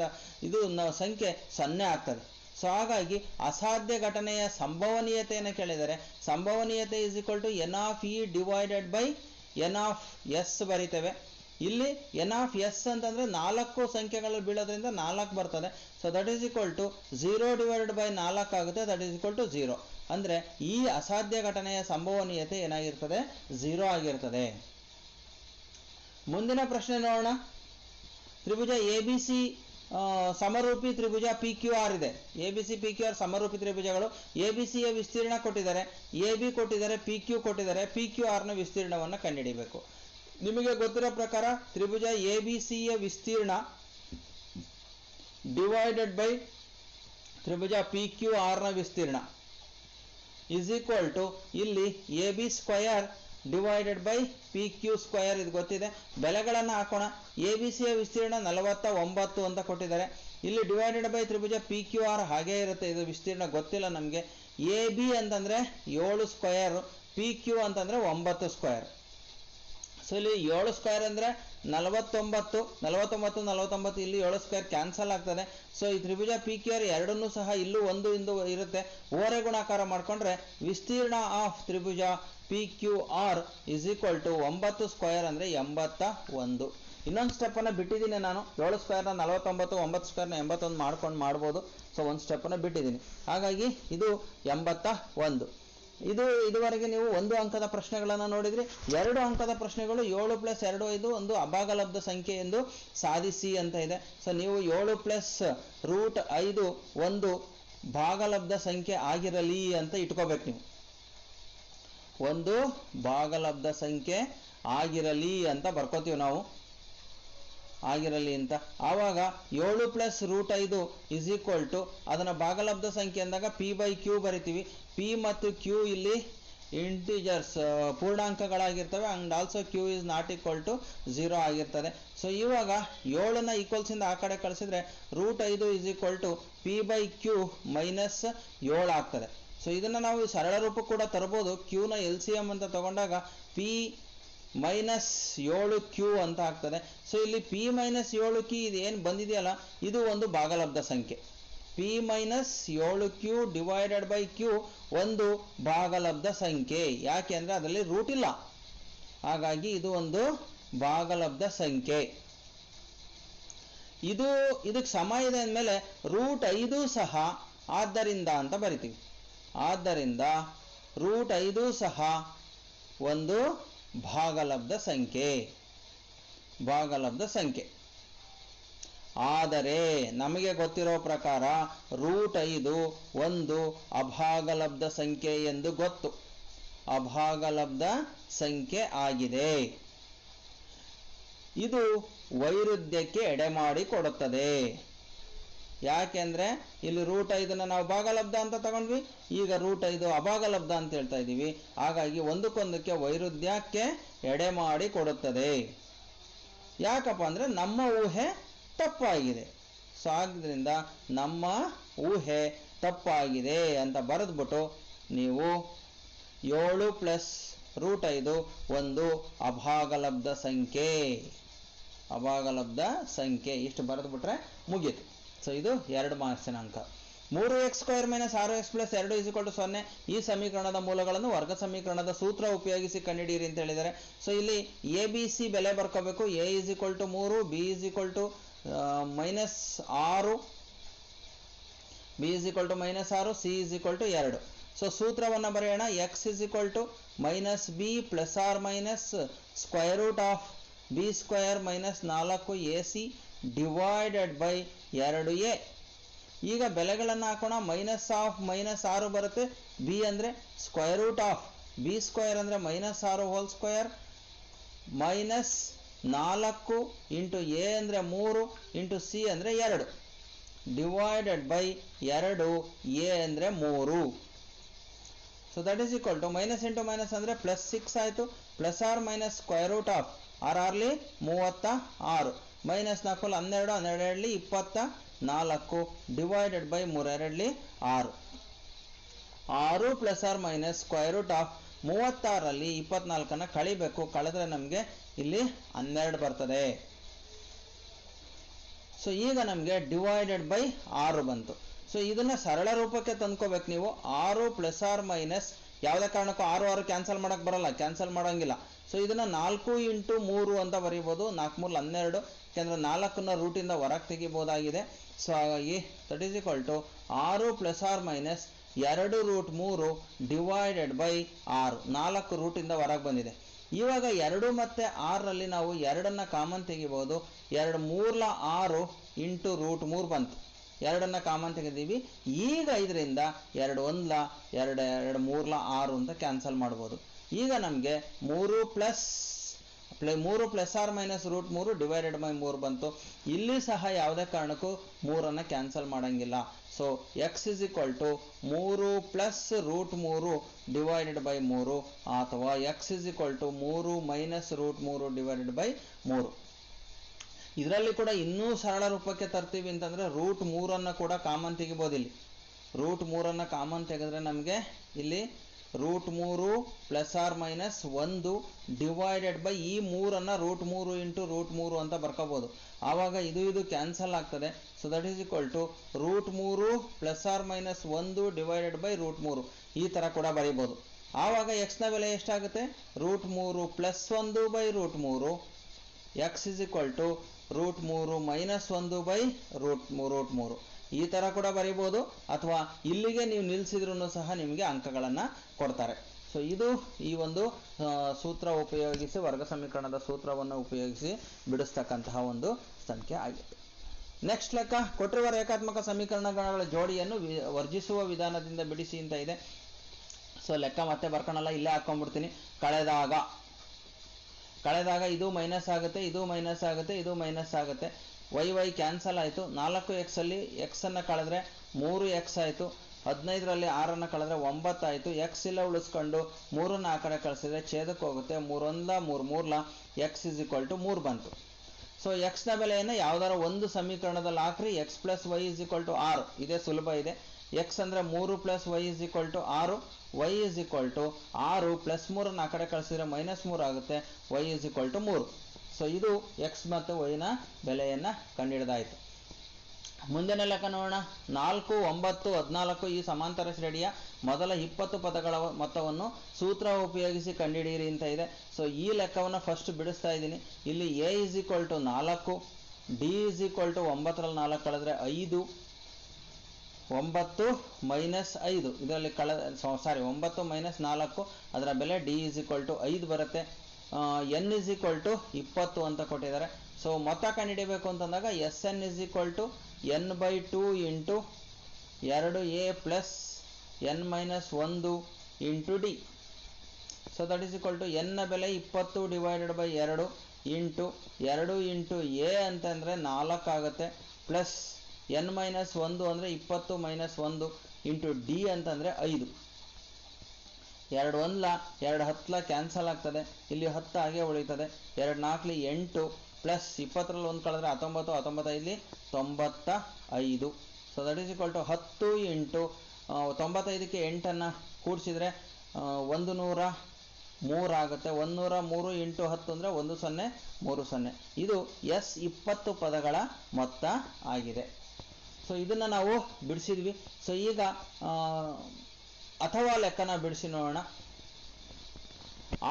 ಇದು ಸಂಖ್ಯೆ 0 ಆಗ್ತದೆ. ಸೊ ಹಾಗಾಗಿ ಅಸಾಧ್ಯ ಘಟನೆಯ ಸಂಭವನೀಯತೆಯನ್ನು ಕೇಳಿದರೆ ಸಂಭವನೀಯತೆ is equal to n of e divided by n of s ಬರಿತೇವೆ. ಇಲ್ಲಿ ಎನ್ ಆಫ್ ಎಸ್ ಅಂತಂದರೆ 4 ಸಂಖ್ಯೆಗಳು ಬೀಳೋದ್ರಿಂದ 4 ಬರ್ತದೆ. So that is equal to 0 divided by 4 ಆಗುತ್ತೆ. That is equal to 0. ಅಂದರೆ ಈ ಅಸಾಧ್ಯ ಘಟನೆಯ ಸಂಭವನೀಯತೆ ಏನಾಗಿರ್ತದೆ, 0 ಆಗಿರ್ತದೆ. ಮುಂದಿನ ಪ್ರಶ್ನೆ ನೋಡೋಣ. ತ್ರಿಭುಜ ಎ ಬಿ ಸಿ ಸಮರೂಪಿ ತ್ರಿಭುಜ ಪಿ ಕ್ಯೂ ಆರ್ ಇದೆ. A B C P Q R ಸಮರೂಪಿ ತ್ರಿಭುಜಗಳು. ಎ ಬಿ ಸಿಯ ವಿಸ್ತೀರ್ಣ ಕೊಟ್ಟಿದ್ದಾರೆ, ಎ ಬಿ ಕೊಟ್ಟಿದ್ದಾರೆ, ಪಿ ಕ್ಯೂ ಕೊಟ್ಟಿದ್ದಾರೆ. ಪಿ ಕ್ಯೂ ಆರ್ನ ವಿಸ್ತೀರ್ಣವನ್ನು ಕಂಡುಹಿಡಿಯಬೇಕು. ನಿಮಗೆ ಗೊತ್ತಿರೋ ಪ್ರಕಾರ ತ್ರಿಭುಜ ಎ ಬಿ ಸಿಯ ವಿಸ್ತೀರ್ಣ ಡಿವೈಡೆಡ್ ಬೈ ತ್ರಿಭುಜ ಪಿ ಕ್ಯೂ ಆರ್ನ ವಿಸ್ತೀರ್ಣ ಇಸ್ ಈಕ್ವಲ್ ಟು ಇಲ್ಲಿ A B square divided by P Q square. ಇದು ಗೊತ್ತಿದೆ. ಬೆಲೆಗಳನ್ನು ಹಾಕೋಣ. ಎ ಬಿ ಸಿಯ ವಿಸ್ತೀರ್ಣ 49 ಅಂತ ಕೊಟ್ಟಿದ್ದಾರೆ. ಇಲ್ಲಿ ಡಿವೈಡೆಡ್ ಬೈ ತ್ರಿಭುಜ ಪಿ ಕ್ಯೂ ಆರ್ ಹಾಗೇ ಇರುತ್ತೆ. ಇದು ವಿಸ್ತೀರ್ಣ ಗೊತ್ತಿಲ್ಲ ನಮಗೆ. ಎ ಬಿ ಅಂತಂದರೆ 7 ಸ್ಕ್ವಯರ್, ಪಿ ಕ್ಯೂ ಅಂತಂದರೆ 9 ಸ್ಕ್ವಯರ್. ಸೊ ಇಲ್ಲಿ 7 ಸ್ಕ್ವಯರ್ ಅಂದರೆ 49, 49 ಇಲ್ಲಿ 7 ಸ್ಕ್ವೇರ್ ಕ್ಯಾನ್ಸಲ್ ಆಗ್ತದೆ. ಸೊ ಈ ತ್ರಿಭುಜ ಪಿ ಕ್ಯೂ ಆರ್ ಎರಡನ್ನೂ ಸಹ ಇಲ್ಲೂ 1 ಇಂದು ಇರುತ್ತೆ. ಓರೆ ಗುಣಾಕಾರ ಮಾಡಿಕೊಂಡ್ರೆ ವಿಸ್ತೀರ್ಣ ಆಫ್ ತ್ರಿಭುಜ P Q R is equal to 9 square ಅಂದರೆ 81. ಇನ್ನೊಂದು ಸ್ಟೆಪ್ಪನ್ನು ಬಿಟ್ಟಿದ್ದೀನಿ ನಾನು. 7 ಸ್ಕ್ವೇರ್ನ 49, 9 ಸ್ಕ್ವೇರ್ನ 81 ಮಾಡ್ಬೋದು. ಸೊ ಒಂದು ಸ್ಟೆಪ್ಪನ್ನು ಬಿಟ್ಟಿದ್ದೀನಿ. ಹಾಗಾಗಿ ಇದು 81. ಇದುವರೆಗೆ ನೀವು 1 ಅಂಕದ ಪ್ರಶ್ನೆಗಳನ್ನು ನೋಡಿದ್ರಿ. 2 ಅಂಕದ ಪ್ರಶ್ನೆಗಳು 7 + 2 5 ಒಂದು ಅಭಾಗಲಬ್ಧ ಸಂಖ್ಯೆ ಎಂದು ಸಾಧಿಸಿ ಅಂತ ಇದೆ. ಸೊ ನೀವು 7 + √5 ಒಂದು ಭಾಗಲಬ್ಧ ಸಂಖ್ಯೆ ಆಗಿರಲಿ ಅಂತ ಇಟ್ಕೋಬೇಕು. ನೀವು ಒಂದು ಭಾಗಲಬ್ಧ ಸಂಖ್ಯೆ ಆಗಿರಲಿ ಅಂತ ಬರ್ಕೋತೀವಿ ನಾವು, ಆಗಿರಲಿ ಅಂತ. ಆವಾಗ 7 + √5 ಇಸ್ ಈಕ್ವಲ್ ಟು ಅದನ್ನು ಭಾಗಲಬ್ಧ ಸಂಖ್ಯೆ ಅಂದಾಗ p/q ಬರಿತೀವಿ. p ಮತ್ತು q ಇಲ್ಲಿ ಇಂಟಿಜರ್ಸ್ ಪೂರ್ಣಾಂಕಗಳಾಗಿರ್ತವೆ. And also q is not equal to 0 ಆಗಿರ್ತದೆ. ಸೊ ಇವಾಗ 7ನ ಈಕ್ವಲ್ಸಿಂದ ಆ ಕಡೆ ಕಳಿಸಿದ್ರೆ √5 ಇಸ್ ಈಕ್ವಲ್ ಟು p/q - 7 ಆಗ್ತದೆ. ಸೊ ಇದನ್ನು ನಾವು ಸರಳ ರೂಪ ಕೂಡ ತರಬಹುದು. q ನ LCM ಅಂತ ತಗೊಂಡಾಗ p - 7q ಅಂತ ಆಗ್ತದೆ. ಸೊ ಇಲ್ಲಿ p - 7q ಇದು ಏನು ಬಂದಿದೆಯಲ್ಲ ಇದು ಒಂದು ಭಾಗಲಬ್ಧ ಸಂಖ್ಯೆ. p - 7q divided by q ಒಂದು ಭಾಗಲಬ್ಧ ಸಂಖ್ಯೆ. ಯಾಕೆ ಅಂದರೆ ಅದರಲ್ಲಿ ರೂಟ್ ಇಲ್ಲ, ಹಾಗಾಗಿ ಇದು ಒಂದು ಭಾಗಲಬ್ಧ ಸಂಖ್ಯೆ. ಇದಕ್ಕೆ ಸಮ ಇದೆ ಅಂದಮೇಲೆ √5 ಸಹ ಆದ್ದರಿಂದ ಅಂತ ಬರಿತೀವಿ. ಆದ್ದರಿಂದ √5 ಸಹ ಒಂದು ಭಾಗಲಬ್ಧ ಸಂಖ್ಯೆ. ಆದರೆ ನಮಗೆ ಗೊತ್ತಿರೋ ಪ್ರಕಾರ √5 ಒಂದು ಅಭಾಗಲಬ್ಧ ಸಂಖ್ಯೆ ಎಂದು ಗೊತ್ತು. ಅಭಾಗಲಬ್ಧ ಸಂಖ್ಯೆ ಆಗಿದೆ. ಇದು ವೈರುಧ್ಯಕ್ಕೆ ಎಡೆಮಾಡಿ ಕೊಡುತ್ತದೆ. ಯಾಕೆಂದ್ರೆ ಇಲ್ಲಿ √5ನ ನಾವು ಭಾಗಲಬ್ಧ ಅಂತ ತಗೊಂಡ್ವಿ, ಈಗ √5 ಅಭಾಗಲಬ್ಧ ಅಂತ ಹೇಳ್ತಾ ಇದ್ದೀವಿ. ಹಾಗಾಗಿ ಒಂದಕ್ಕೊಂದಕ್ಕೆ ವೈರುಧ್ಯಕ್ಕೆ ಎಡೆ ಮಾಡಿ ಕೊಡುತ್ತದೆ. ಯಾಕಪ್ಪ ಅಂದ್ರೆ ನಮ್ಮ ಊಹೆ ತಪ್ಪಾಗಿದೆ. ಸೊ ಆದ್ದರಿಂದ ನಮ್ಮ ಊಹೆ ತಪ್ಪಾಗಿದೆ ಅಂತ ಬರೆದ್ಬಿಟ್ಟು ನೀವು 7 ಪ್ಲಸ್ √5 ಒಂದು ಅಭಾಗಲಬ್ಧ ಸಂಖ್ಯೆ ಇಷ್ಟು ಬರೆದ್ಬಿಟ್ರೆ ಮುಗೀತು. ಸೊ ಇದು 2 ಮಾರ್ಕ್ಸಿನ ಅಂಕ. 3x² - 6x + 2 = 0 ಈ ಸಮೀಕರಣದ ಮೂಲಗಳನ್ನು ವರ್ಗ ಸಮೀಕರಣದ ಸೂತ್ರ ಉಪಯೋಗಿಸಿ ಕಂಡುಹಿಡಿಯಿರಿ ಅಂತ ಹೇಳಿದ್ದಾರೆ. ಸೊ ಇಲ್ಲಿ ABC ಬೆಲೆ ಬರ್ಕೋಬೇಕು. A = 3, B = -6, B = -6, C = 2. So ಸೂತ್ರವನ್ನು ಬರೆಯೋಣ. x = -b ± √b² - 4ac divided by 2a. ಈಗ ಬೆಲೆಗಳನ್ನು ಹಾಕೋಣ. -6 ಬರುತ್ತೆ. b ಅಂದರೆ √b² ಅಂದರೆ -6² -4 ಇಂಟು a ಅಂದರೆ 3 ಇಂಟು c ಅಂದರೆ 2 ಡಿವೈಡೆಡ್ ಬೈ 2a ಅಂದರೆ 3. So that is equal to minus into minus ಅಂದರೆ +6 ಆಯಿತು. ± √6 36 ಮೈನಸ್ 4 12 12 24 ಡಿವೈಡೆಡ್ ಬೈ 3 2 6 6 ± √36ರಲ್ಲಿ 24 ಕಳಿಬೇಕು. ಕಳೆದ್ರೆ ನಮಗೆ ಇಲ್ಲಿ 12 ಬರ್ತದೆ. ಸೊ ಈಗ ನಮಗೆ ಡಿವೈಡೆಡ್ ಬೈ 6 ಬಂತು. ಸೊ ಇದನ್ನು ಸರಳ ರೂಪಕ್ಕೆ ತಂದ್ಕೋಬೇಕು ನೀವು. 6 ± ಯಾವುದೇ ಕಾರಣಕ್ಕೂ 6 6 ಕ್ಯಾನ್ಸಲ್ ಮಾಡೋಕ್ಕೆ ಬರಲ್ಲ, ಕ್ಯಾನ್ಸಲ್ ಮಾಡೋಂಗಿಲ್ಲ. ಸೊ ಇದನ್ನು 4 × 3 ಅಂತ ಬರೀಬೋದು. 4 3 12, ಯಾಕೆಂದರೆ 4ನ್ನ ರೂಟಿಂದ ಹೊರಗೆ ತೆಗಿಬೋದಾಗಿದೆ. ಸೊ ಹಾಗಾಗಿ that is equal to 6 ± 2√3 divided by 6. 4 ರೂಟಿಂದ ಹೊರಗೆ ಬಂದಿದೆ. ಇವಾಗ 2 ಮತ್ತು 6ರಲ್ಲಿ ನಾವು 2ನ್ನ ಕಾಮನ್ ತೆಗಿಬೋದು. 2 3 6 ಇಂಟು √3 ಬಂತು. 2ನ್ನ ಕಾಮನ್ ತೆಗೆದೀವಿ. ಈಗ ಇದರಿಂದ 2 1 2 2 3 6 ಅಂತ ಕ್ಯಾನ್ಸಲ್ ಮಾಡ್ಬೋದು. ಈಗ ನಮಗೆ 3 ± √3 ಡಿವೈಡೆಡ್ ಬೈ 3 ಬಂತು. ಇಲ್ಲಿ ಸಹ ಯಾವುದೇ ಕಾರಣಕ್ಕೂ 3ನ್ನು ಕ್ಯಾನ್ಸಲ್ ಮಾಡೋಂಗಿಲ್ಲ. ಸೊ x = 3 + √3 ಡಿವೈಡೆಡ್ ಬೈ 3 ಅಥವಾ x = 3 - √3 ಡಿವೈಡೆಡ್ ಬೈ 3. ಇದರಲ್ಲಿ ಕೂಡ ಇನ್ನೂ ಸರಳ ರೂಪಕ್ಕೆ ತರ್ತೀವಿ ಅಂತಂದರೆ √3ನ್ನು ಕೂಡ ಕಾಮನ್ ತೆಗಿಬೋದು. ಇಲ್ಲಿ √3ನ್ನು ಕಾಮನ್ ತೆಗೆದ್ರೆ ನಮಗೆ ಇಲ್ಲಿ √3 ± 1 ಡಿವೈಡೆಡ್ ಬೈ ಈ 3ನ್ನು √3 ಇಂಟು √3 ಅಂತ ಬರ್ಕೋಬೋದು. ಆವಾಗ ಇದು ಕ್ಯಾನ್ಸಲ್ ಆಗ್ತದೆ. So that is equal to √3 ± 1 divided by √3 ಈ ಥರ ಕೂಡ ಬರೀಬೋದು. ಆವಾಗ ಎಕ್ಸ್ನ ಬೆಲೆ ಎಷ್ಟಾಗುತ್ತೆ? √3 + 1 ಬೈ √3. x = √3 - 1 ಬೈ √3 ಈ ಥರ ಕೂಡ ಬರೀಬೋದು. ಅಥವಾ ಇಲ್ಲಿಗೆ ನೀವು ನಿಲ್ಲಿಸಿದ್ರೂ ಸಹ ನಿಮಗೆ ಅಂಕಗಳನ್ನು ಕೊಡ್ತಾರೆ. ಸೊ ಇದು ಈ ಒಂದು ಸೂತ್ರ ಉಪಯೋಗಿಸಿ, ವರ್ಗ ಸಮೀಕರಣದ ಸೂತ್ರವನ್ನು ಉಪಯೋಗಿಸಿ ಬಿಡಿಸ್ತಕ್ಕಂತಹ ಒಂದು ಸಂಖ್ಯೆ ಆಗಿದೆ. ನೆಕ್ಸ್ಟ್ ಲೆಕ್ಕ, ಕೊಟ್ಟಿರುವ ರೇಖಾತ್ಮಕ ಸಮೀಕರಣಗಳ ಜೋಡಿಯನ್ನು ವರ್ಜಿಸುವ ವಿಧಾನದಿಂದ ಬಿಡಿಸಿ ಅಂತ ಇದೆ. ಸೊ ಲೆಕ್ಕ ಮತ್ತೆ ಬರ್ಕೊಳಲ್ಲ, ಇಲ್ಲೇ ಹಾಕ್ಕೊಂಡ್ಬಿಡ್ತೀನಿ. ಕಳೆದಾಗ ಇದು ಮೈನಸ್ ಆಗುತ್ತೆ, ಇದು ಮೈನಸ್ ಆಗುತ್ತೆ, ಇದು ಮೈನಸ್ ಆಗುತ್ತೆ. y ಕ್ಯಾನ್ಸಲ್ ಆಯಿತು. 4x ಅಲ್ಲಿ x ಕಳೆದ್ರೆ 3x ಆಯಿತು. 15ರಲ್ಲಿ 6 ಕಳೆದ್ರೆ 9 ಆಯಿತು. x ಇಲ್ಲ ಉಳಿಸ್ಕೊಂಡು 3ನ್ನ ಆ ಕಡೆ ಕಳಿಸಿದ್ರೆ ಛೇದಕ್ಕೆ ಹೋಗುತ್ತೆ. 3 1 3 3 x = 3 ಬಂತು. ಸೊ ಎಕ್ಸ್ನ ಬೆಲೆಯನ್ನು ಯಾವುದಾರ ಒಂದು ಸಮೀಕರಣದಲ್ಲಿ ಹಾಕ್ರಿ. x + y = 6 ಇದೇ ಸುಲಭ ಇದೆ. x ಅಂದರೆ 3 + y = 6, y = 6 + 3ನ್ನ ಆ ಕಡೆ ಕಳಿಸಿದ್ರೆ -3 ಆಗುತ್ತೆ. y = 3. ಸೊ ಇದು x ಮತ್ತು y ನ ಬೆಲೆಯನ್ನು ಕಂಡುಹಿಡಿದಾಯಿತು. ಮುಂದಿನ ಲೆಕ್ಕ ನೋಡೋಣ. 4 9 14 ಈ ಸಮಾಂತರ ಶ್ರೇಣಿಯ ಮೊದಲ 20 ಪದಗಳ ಮೊತ್ತವನ್ನು ಸೂತ್ರ ಉಪಯೋಗಿಸಿ ಕಂಡುಹಿಡಿಯಿರಿ ಅಂತ ಇದೆ. ಸೊ ಈ ಲೆಕ್ಕವನ್ನು ಫಸ್ಟ್ ಬಿಡಿಸ್ತಾ ಇದ್ದೀನಿ. ಇಲ್ಲಿ a = 4, d = 9ರಲ್ಲಿ 4 ಕಳೆದ್ರೆ 5, 9 - 5 ಇದರಲ್ಲಿ 9 - 4 ಅದರ ಬೆಲೆ d = 5 ಬರುತ್ತೆ. n = 20 ಅಂತ ಕೊಟ್ಟಿದ್ದಾರೆ. ಸೊ ಮೊತ್ತ ಕಂಡುಹಿಡಿಯಬೇಕು ಅಂತಂದಾಗ Sn = n/2 into 2a plus n - 1 into d. So that is equal to n ನ ಬೆಲೆ 20 divided by 2 into 2 into a ಅಂತಂದರೆ 4 ಆಗುತ್ತೆ. ಪ್ಲಸ್ n - 1 ಅಂದರೆ 20 - 1 ಇಂಟು d ಅಂತಂದರೆ 5. 2 1 2 10 ಕ್ಯಾನ್ಸಲ್ ಆಗ್ತದೆ. ಇಲ್ಲಿ 10 ಹಾಗೆ ಉಳಿತದೆ. 2 4 8 ಪ್ಲಸ್ 20ರಲ್ಲಿ 1 ಕಳೆದ್ರೆ 19 19 95. So that is equal to 10 into 95ಕ್ಕೆ 8ಅನ್ನು ಕೂಡಿಸಿದರೆ 103 ಆಗುತ್ತೆ. 103 ಇಂಟು 10 ಅಂದರೆ 1030. ಇದು S20 ಪದಗಳ ಮೊತ್ತ ಆಗಿದೆ. ಸೊ ಇದನ್ನು ನಾವು ಬಿಡಿಸಿದ್ವಿ. ಸೊ ಈಗ ಅಥವಾ ಲೆಕ್ಕನ ಬಿಡಿಸಿ ನೋಡೋಣ.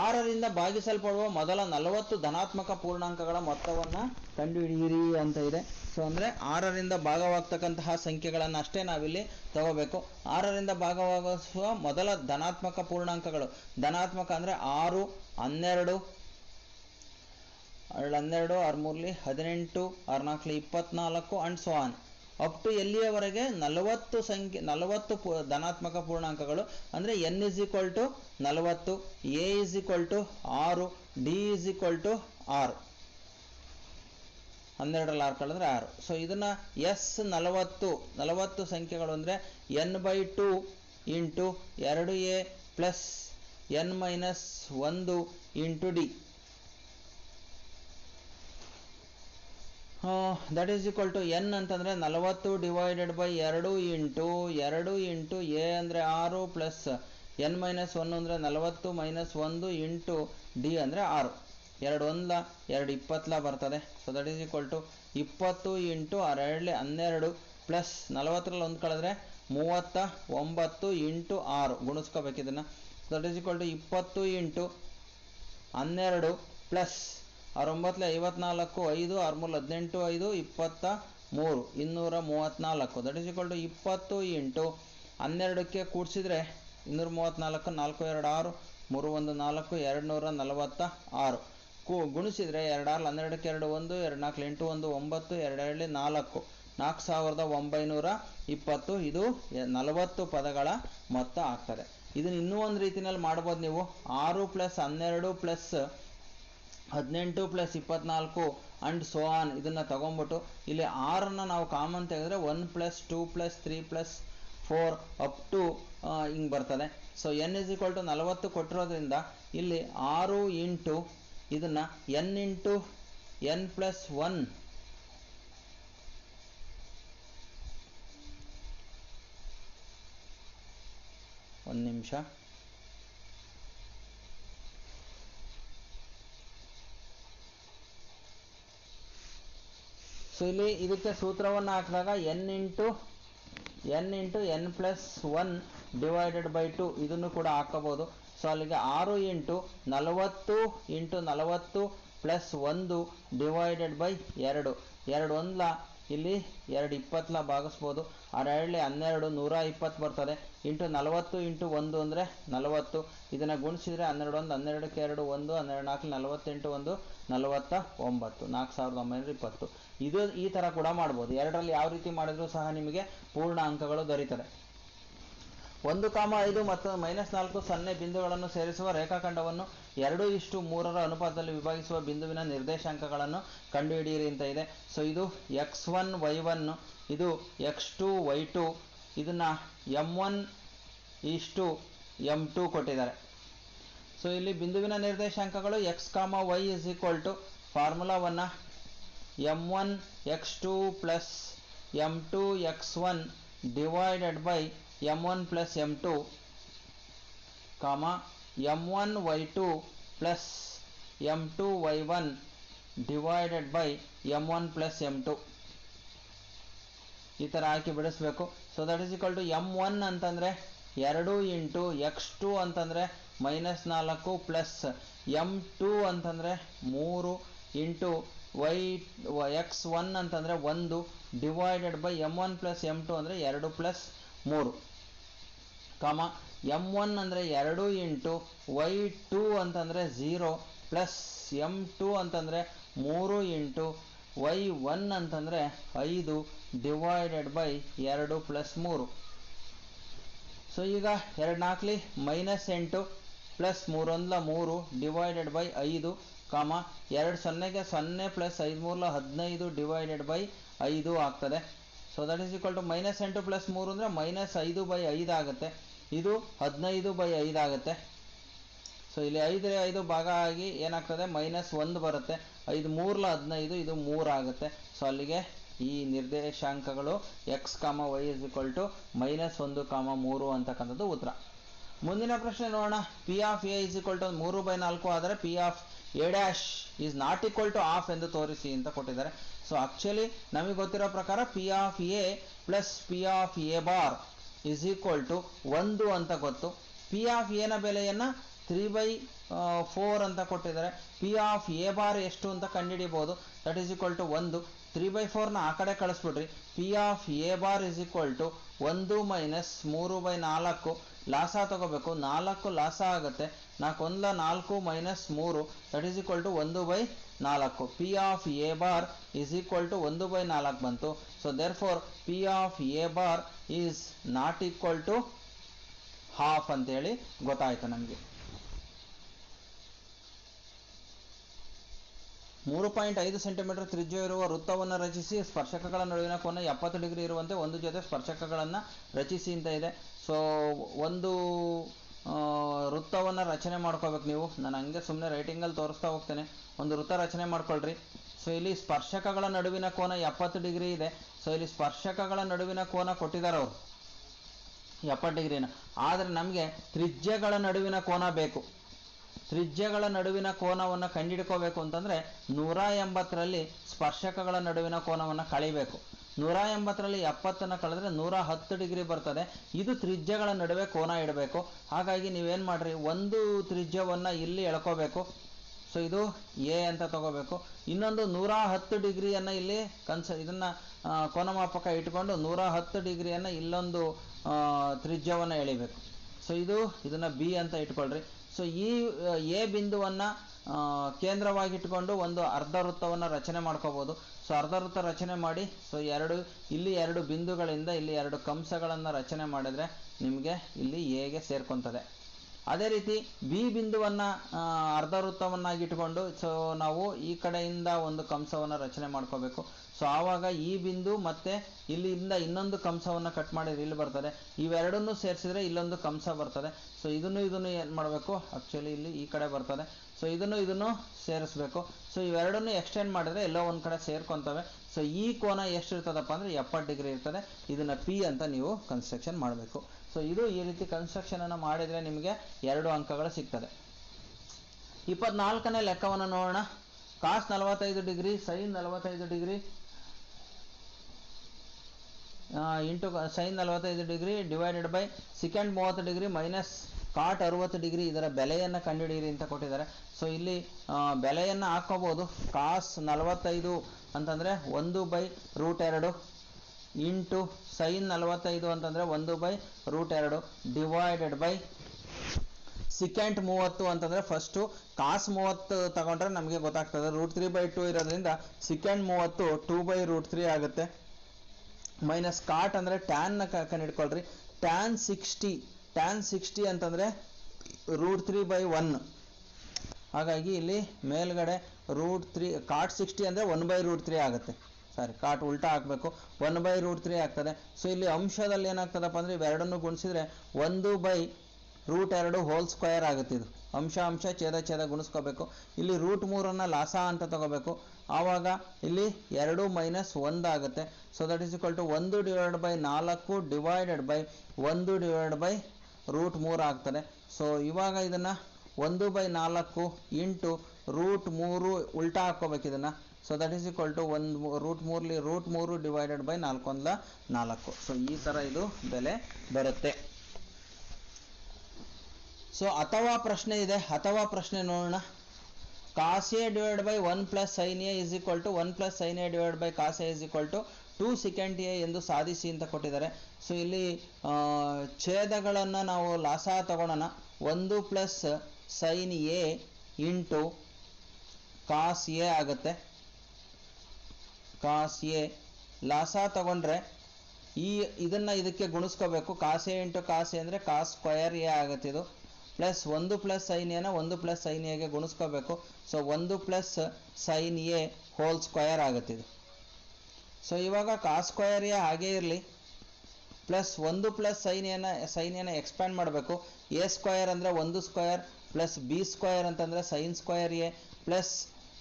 6ರಿಂದ ಭಾಗಿಸಲ್ಪಡುವ ಮೊದಲ 40 ಧನಾತ್ಮಕ ಪೂರ್ಣಾಂಕಗಳ ಮೊತ್ತವನ್ನು ಕಂಡುಹಿಡಿಯಿರಿ ಅಂತ ಇದೆ. ಸೊ ಅಂದರೆ 6ರಿಂದ ಭಾಗವಾಗ್ತಕ್ಕಂತಹ ಸಂಖ್ಯೆಗಳನ್ನು ಅಷ್ಟೇ ನಾವಿಲ್ಲಿ ತಗೋಬೇಕು. 6ರಿಂದ ಭಾಗವಾಗಿಸುವ ಮೊದಲ ಧನಾತ್ಮಕ ಪೂರ್ಣಾಂಕಗಳು, ಧನಾತ್ಮಕ ಅಂದರೆ 6, 12, 12, 6 18, 6 24 and so on up to ಎಲ್ಲಿಯವರೆಗೆ 40 ಧನಾತ್ಮಕ ಪೂರ್ಣಾಂಕಗಳು ಅಂದರೆ n = 40, a = 6, d = 6. 12ರಲ್ಲಿ 6 ಕಳೆದ್ರೆ 6. ಸೊ ಇದನ್ನು S40 ಸಂಖ್ಯೆಗಳು ಅಂದರೆ n/2 into 2a plus n-1 into d. That is equal to n ಅಂತಂದರೆ 40 ಡಿವೈಡೆಡ್ ಬೈ 2 ಇಂಟು a ಅಂದರೆ 6 ಪ್ಲಸ್ n-1 ಅಂದರೆ 40 - 1 ಇಂಟು d ಅಂದರೆ 6. 2 1 2 20 ಬರ್ತದೆ. So that is equal to 20 into 2 12 plus 40ರಲ್ಲಿ 1 ಕಳೆದ್ರೆ 39 ಇಂಟು 6 ಗುಣಿಸ್ಕೋಬೇಕು ಇದನ್ನು. That is equal to 20 into 12 plus 9 54, 5 6 18, 5 23, 234. That is equal to 20 into 12ಕ್ಕೆ ಕೂಡಿಸಿದ್ರೆ 234, 4 2 6, 3 1 4, 246. ಗುಣಿಸಿದರೆ 2 6 12ಕ್ಕೆ 2 1, 2 4 8 1 9, 2 2 4, 4920. ಇದು 40 ಪದಗಳ ಮೊತ್ತ ಆಗ್ತದೆ. ಇದನ್ನು ಇನ್ನೂ ಒಂದು ರೀತಿಯಲ್ಲಿ ಮಾಡ್ಬೋದು ನೀವು. 6 + 12 + 18 + 24 ಅಂಡ್ ಸೋ ಆನ್ ಇದನ್ನು ತಗೊಂಡ್ಬಿಟ್ಟು ಇಲ್ಲಿ 6ಅನ್ನು ನಾವು ಕಾಮನ್ ತೆಗೆದ್ರೆ 1 + 2 + 3 + 4 ಅಪ್ ಟು ಹಿಂಗೆ ಬರ್ತದೆ. ಸೊ n = 40 ಕೊಟ್ಟಿರೋದ್ರಿಂದ ಇಲ್ಲಿ 6 ಇಂಟು ಇದನ್ನು n ಇಂಟು n + 1 ಒಂದು ನಿಮಿಷ. ಸೊ ಇಲ್ಲಿ ಇದಕ್ಕೆ ಸೂತ್ರವನ್ನು ಹಾಕಿದಾಗ n into n + 1 divided by 2 ಇದನ್ನು ಕೂಡ ಹಾಕೋಬೋದು. ಸೊ ಅಲ್ಲಿಗೆ 6 into 40 into 40 plus 1 divided by 2. 2 1 ಇಲ್ಲಿ 2 20 ಭಾಗಿಸ್ಬೋದು. 2 12 120 ಬರ್ತದೆ. ಇಂಟು 40 ಇಂಟು 1 ಅಂದರೆ 40. ಇದನ್ನು ಗುಣಿಸಿದರೆ 12 1 12ಕ್ಕೆ 2 1 12 4 48 1 49 4920. ಇದು ಈ ಥರ ಕೂಡ ಮಾಡ್ಬೋದು. 2ರಲ್ಲಿ ಯಾವ ರೀತಿ ಮಾಡಿದರೂ ಸಹ ನಿಮಗೆ ಪೂರ್ಣ ಅಂಕಗಳು ದೊರೀತದೆ. 1,5 ಮತ್ತು -4 0 ಬಿಂದುಗಳನ್ನು ಸೇರಿಸುವ ರೇಖಾಖಂಡವನ್ನು 2:3 ಅನುಪಾತದಲ್ಲಿ ವಿಭಾಗಿಸುವ ಬಿಂದುವಿನ ನಿರ್ದೇಶಾಂಕಗಳನ್ನು ಕಂಡುಹಿಡಿಯಿರಿ ಅಂತ ಇದೆ. ಸೊ ಇದು x1 y1, ಇದು x2 y2, ಇದನ್ನು m1 m2 ಕೊಟ್ಟಿದ್ದಾರೆ. ಸೊ ಇಲ್ಲಿ ಬಿಂದುವಿನ ನಿರ್ದೇಶಾಂಕಗಳು x, y is equal to ಫಾರ್ಮುಲಾವನ್ನು m1 x2 plus m2 x1 divided by m1 plus m2, m1 y2 plus m2 y1 divided by m1 plus m2 ಈ ಥರ ಹಾಕಿ ಬಿಡಿಸ್ಬೇಕು. So that is equal to m1 ಅಂತಂದರೆ 2 into x2 ಅಂತಂದರೆ -4 plus m2 ಅಂತಂದರೆ 3 into x1 ಅಂತಂದರೆ 1 divided by m1 plus m2 ಅಂದರೆ 2 plus 3, m1 ಅಂದರೆ 2 ಇಂಟು y2 ಅಂತಂದರೆ 0 ಪ್ಲಸ್ m2 ಅಂತಂದರೆ 3 ಇಂಟು y1 ಅಂತಂದರೆ 5 ಡಿವೈಡೆಡ್ ಬೈ 2 ಪ್ಲಸ್ 3. ಸೊ ಈಗ 2 4 -8 ಪ್ಲಸ್ 3 1 3 ಡಿವೈಡೆಡ್ ಬೈ 5, 2 0ಗೆ 0 ಪ್ಲಸ್ 5 3 15 ಡಿವೈಡೆಡ್ ಬೈ 5 ಆಗ್ತದೆ. So that is equal to -8 plus 3 ಅಂದರೆ -5/5 ಆಗುತ್ತೆ. ಇದು 15/5 ಆಗುತ್ತೆ. ಸೊ ಇಲ್ಲಿ 5 ಭಾಗ ಆಗಿ ಏನಾಗ್ತದೆ -1 ಬರುತ್ತೆ. 5 3 15, ಇದು 3 ಆಗುತ್ತೆ. ಸೊ ಅಲ್ಲಿಗೆ ಈ ನಿರ್ದೇಶಾಂಕಗಳು X comma Y is equal to -1, 3 ಅಂತಕ್ಕಂಥದ್ದು ಉತ್ತರ. ಮುಂದಿನ ಪ್ರಶ್ನೆ ನೋಡೋಣ. P of A is equal to 3/4 ಆದರೆ P of A dash is not equal to half ಎಂದು ತೋರಿಸಿ ಅಂತ ಕೊಟ್ಟಿದ್ದಾರೆ. ಸೊ ಆಕ್ಚುಲಿ ನಮಗೆ ಗೊತ್ತಿರೋ ಪ್ರಕಾರ P of A plus P of A bar is equal to 1 ಅಂತ ಗೊತ್ತು. ಪಿ ಆಫ್ ಎನ ಬೆಲೆಯನ್ನು 3/4 ಅಂತ ಕೊಟ್ಟಿದ್ದಾರೆ. ಪಿ ಆಫ್ ಎ ಬಾರ್ ಎಷ್ಟು ಅಂತ ಕಂಡುಹಿಡಿಬೋದು. That is equal to 1. 3/4ನ ಆ ಕಡೆ ಕಳಿಸ್ಬಿಡ್ರಿ. P of A bar is equal to 1 - 3/4. ಲಾಸ ತಗೋಬೇಕು. 4 ಲಾಸ ಆಗುತ್ತೆ. 4 1 4 -3 that is equal to 1/4. P of A bar is equal to 1/4 ಬಂತು. So therefore P of A bar is not equal to half ಅಂತೇಳಿ ಗೊತ್ತಾಯ್ತು ನಮಗೆ. 3.5 ಸೆಂಟಿಮೀಟರ್ ತ್ರಿಜ್ಯ ಇರುವ ವೃತ್ತವನ್ನು ರಚಿಸಿ ಸ್ಪರ್ಶಕಗಳ ನಡುವಿನ ಕೋನ 70 ಡಿಗ್ರಿ ಇರುವಂತೆ ಒಂದು ಜೊತೆ ಸ್ಪರ್ಶಕಗಳನ್ನು ರಚಿಸಿ ಅಂತ ಇದೆ. ಸೊ ಒಂದು ವೃತ್ತವನ್ನು ರಚನೆ ಮಾಡ್ಕೋಬೇಕು ನೀವು. ನಾನು ಹಂಗೆ ಸುಮ್ಮನೆ ರೈಟಿಂಗಲ್ಲಿ ತೋರಿಸ್ತಾ ಹೋಗ್ತೇನೆ. ಒಂದು ವೃತ್ತ ರಚನೆ ಮಾಡ್ಕೊಳ್ರಿ. ಸೊ ಇಲ್ಲಿ ಸ್ಪರ್ಶಕಗಳ ನಡುವಿನ ಕೋನ 70 ಡಿಗ್ರಿ ಇದೆ. ಸೊ ಇಲ್ಲಿ ಸ್ಪರ್ಶಕಗಳ ನಡುವಿನ ಕೋನ ಕೊಟ್ಟಿದ್ದಾರೆ ಅವರು 70 ಡಿಗ್ರಿನ. ಆದರೆ ನಮಗೆ ತ್ರಿಜ್ಯಗಳ ನಡುವಿನ ಕೋನ ಬೇಕು. ತ್ರಿಜ್ಯಗಳ ನಡುವಿನ ಕೋನವನ್ನು ಕಂಡುಹಿಡ್ಕೋಬೇಕು ಅಂತಂದರೆ 180ರಲ್ಲಿ ಸ್ಪರ್ಶಕಗಳ ನಡುವಿನ ಕೋನವನ್ನು ಕಳಿಬೇಕು. 180ರಲ್ಲಿ 70ನ್ನು ಕಳೆದ್ರೆ 110 ಡಿಗ್ರಿ ಬರ್ತದೆ. ಇದು ತ್ರಿಜ್ಯಗಳ ನಡುವೆ ಕೋನ ಇಡಬೇಕು. ಹಾಗಾಗಿ ನೀವೇನು ಮಾಡಿರಿ, ಒಂದು ತ್ರಿಜ್ಯವನ್ನು ಇಲ್ಲಿ ಎಳ್ಕೋಬೇಕು. ಸೊ ಇದು ಎ ಅಂತ ತಗೋಬೇಕು. ಇನ್ನೊಂದು 110 ಡಿಗ್ರಿಯನ್ನು ಇಲ್ಲಿ ಇದನ್ನು ಕೋನಮಾಪಕ ಇಟ್ಕೊಂಡು 110 ಡಿಗ್ರಿಯನ್ನು ಇಲ್ಲೊಂದು ತ್ರಿಜ್ಯವನ್ನು ಎಳಿಬೇಕು. ಸೊ ಇದನ್ನು ಬಿ ಅಂತ ಇಟ್ಕೊಳ್ರಿ. ಸೊ ಈ ಎ ಬಿಂದುವನ್ನು ಕೇಂದ್ರವಾಗಿಟ್ಕೊಂಡು ಒಂದು ಅರ್ಧ ವೃತ್ತವನ್ನು ರಚನೆ ಮಾಡ್ಕೋಬೋದು. ಸೊ ಅರ್ಧ ವೃತ್ತ ರಚನೆ ಮಾಡಿ ಸೊ ಇಲ್ಲಿ 2 ಬಿಂದುಗಳಿಂದ ಇಲ್ಲಿ 2 ಕಂಸಗಳನ್ನು ರಚನೆ ಮಾಡಿದರೆ ನಿಮಗೆ ಇಲ್ಲಿ ಎಗೆ ಸೇರ್ಕೊತದೆ. ಅದೇ ರೀತಿ ಬಿ ಬಿಂದುವನ್ನು ಅರ್ಧ ವೃತ್ತವನ್ನಾಗಿಟ್ಕೊಂಡು ಸೊ ನಾವು ಈ ಕಡೆಯಿಂದ ಒಂದು ಕಂಸವನ್ನು ರಚನೆ ಮಾಡ್ಕೋಬೇಕು. ಸೊ ಆವಾಗ ಈ ಬಿಂದು ಮತ್ತು ಇಲ್ಲಿಂದ ಇನ್ನೊಂದು ಕಂಸವನ್ನು ಕಟ್ ಮಾಡಿದ್ರೆ ಇಲ್ಲಿ ಬರ್ತದೆ. ಇವೆರಡನ್ನೂ ಸೇರಿಸಿದ್ರೆ ಇಲ್ಲೊಂದು ಕಂಸ ಬರ್ತದೆ. ಸೊ ಇದನ್ನು ಏನು ಮಾಡಬೇಕು, ಆ್ಯಕ್ಚುಲಿ ಇಲ್ಲಿ ಈ ಕಡೆ ಬರ್ತದೆ. ಸೊ ಇದನ್ನು ಸೇರಿಸ್ಬೇಕು. ಸೊ ಇವೆರಡನ್ನು ಎಕ್ಸ್ಟೆಂಡ್ ಮಾಡಿದ್ರೆ ಎಲ್ಲೋ ಒಂದು ಕಡೆ ಸೇರ್ಕೊತವೆ. ಸೊ ಈ ಕೋನ ಎಷ್ಟಿರ್ತದಪ್ಪ ಅಂದರೆ 70 ಡಿಗ್ರಿ ಇರ್ತದೆ. ಇದನ್ನು ಪಿ ಅಂತ ನೀವು ಕನ್ಸ್ಟ್ರಕ್ಷನ್ ಮಾಡಬೇಕು. ಸೊ ಈ ರೀತಿ ಕನ್ಸ್ಟ್ರಕ್ಷನನ್ನು ಮಾಡಿದರೆ ನಿಮಗೆ 2 ಅಂಕಗಳು ಸಿಗ್ತದೆ. 24ನೇ ಲೆಕ್ಕವನ್ನು ನೋಡೋಣ. Cos 45 degree sine 45 degree into sine 45 degree divided by second 30 degree minus cot 60 degree. ಇದರ ಬೆಲೆಯನ್ನು ಕಂಡುಹಿಡಿಯಿರಿ ಅಂತ ಕೊಟ್ಟಿದ್ದಾರೆ. ಸೊ ಇಲ್ಲಿ ಬೆಲೆಯನ್ನು ಹಾಕೋಬೋದು. ಕಾಸ್ 45 ಅಂತಂದರೆ 1/√2 ಇಂಟು ಸೈನ್ 45 ಅಂತಂದರೆ 1/√2 ಡಿವೈಡೆಡ್ ಬೈ ಸೆಕೆಂಡ್ 30 ಅಂತಂದರೆ ಫಸ್ಟು ಕಾಸ್ 30 ತಗೊಂಡ್ರೆ ನಮಗೆ ಗೊತ್ತಾಗ್ತದೆ √3/2 ಇರೋದ್ರಿಂದ ಸೆಕೆಂಡ್ 30 2/√3 ಆಗುತ್ತೆ. ಮೈನಸ್ ಕಾಟ್ ಅಂದರೆ ಟ್ಯಾನ್ನ ಕಂಡುಹಿಡ್ಕೊಳ್ರಿ. ಟ್ಯಾನ್ 60 ಅಂತಂದರೆ √3/1. ಹಾಗಾಗಿ ಇಲ್ಲಿ ಮೇಲ್ಗಡೆ √3 ಕಾಟ್ 60 ಅಂದರೆ 1/√3 ಆಗುತ್ತೆ. ಸಾರಿ, ಕಾಟ್ ಉಲ್ಟಾ ಹಾಕಬೇಕು. 1/√3 ಆಗ್ತದೆ. ಸೊ ಇಲ್ಲಿ ಅಂಶದಲ್ಲಿ ಏನಾಗ್ತದಪ್ಪ ಅಂದರೆ ಇವೆರಡನ್ನು ಗುಣಿಸಿದ್ರೆ 1/√2 ಹೋಲ್ ಸ್ಕ್ವೇರ್ ಆಗುತ್ತೆ. ಇದು ಅಂಶ ಛೇದ ಗುಣಿಸ್ಕೋಬೇಕು. ಇಲ್ಲಿ √3 ಲಾಸ ಅಂತ ತಗೋಬೇಕು. ಆವಾಗ ಇಲ್ಲಿ 2 - 1 ಆಗುತ್ತೆ. So that is equal to 1/4 divided by 1/√3 ಆಗ್ತದೆ. ಸೊ ಇವಾಗ ಇದನ್ನು 1/4 ಇಂಟು √3 ಉಲ್ಟಾ ಹಾಕ್ಕೋಬೇಕು ಇದನ್ನು. So that is equal to √3 divided by 4 1 4. So ಈ ಥರ ಇದು ಬೆಲೆ ಬರುತ್ತೆ. ಸೊ ಅಥವಾ ಪ್ರಶ್ನೆ ಇದೆ. ಅಥವಾ ಪ್ರಶ್ನೆ ನೋಡೋಣ. Cos A divide by 1 + sin a is equal to 1 + sin a divide by cos A is equal to 2 second A ಎಂದು ಸಾಧಿಸಿ ಅಂತ ಕೊಟ್ಟಿದ್ದಾರೆ. ಸೊ ಇಲ್ಲಿ ಛೇದಗಳನ್ನು ನಾವು ಲಾಸ ತಗೊಳ್ಳೋಣ. 1 + sin a into cos A ಆಗುತ್ತೆ. ಕಾಸ್ ಎ ಲಾಸ ತಗೊಂಡ್ರೆ ಇದಕ್ಕೆ ಗುಣಿಸ್ಕೋಬೇಕು. Cos A into cos A ಅಂದರೆ ಕಾಸ್ ಸ್ಕ್ವಯರ್ ಎ ಆಗುತ್ತೆ. ಇದು plus 1 + sin a 1 + sin a ಗುಣಿಸ್ಕೋಬೇಕು. So 1 + sin a whole square ಆಗುತ್ತೆ ಇದು. ಸೊ ಇವಾಗ ಕಾಸ್ ಸ್ಕ್ವಯರ್ ಎ ಹಾಗೇ ಇರಲಿ. ಪ್ಲಸ್ 1 + sin a ಎಕ್ಸ್ಪ್ಯಾಂಡ್ ಮಾಡಬೇಕು. ಎ ಸ್ಕ್ವಯರ್ ಅಂದರೆ 1 ಸ್ಕ್ವಯರ್ ಪ್ಲಸ್ ಬಿ ಸ್ಕ್ವಯರ್ ಅಂತಂದರೆ sin square A plus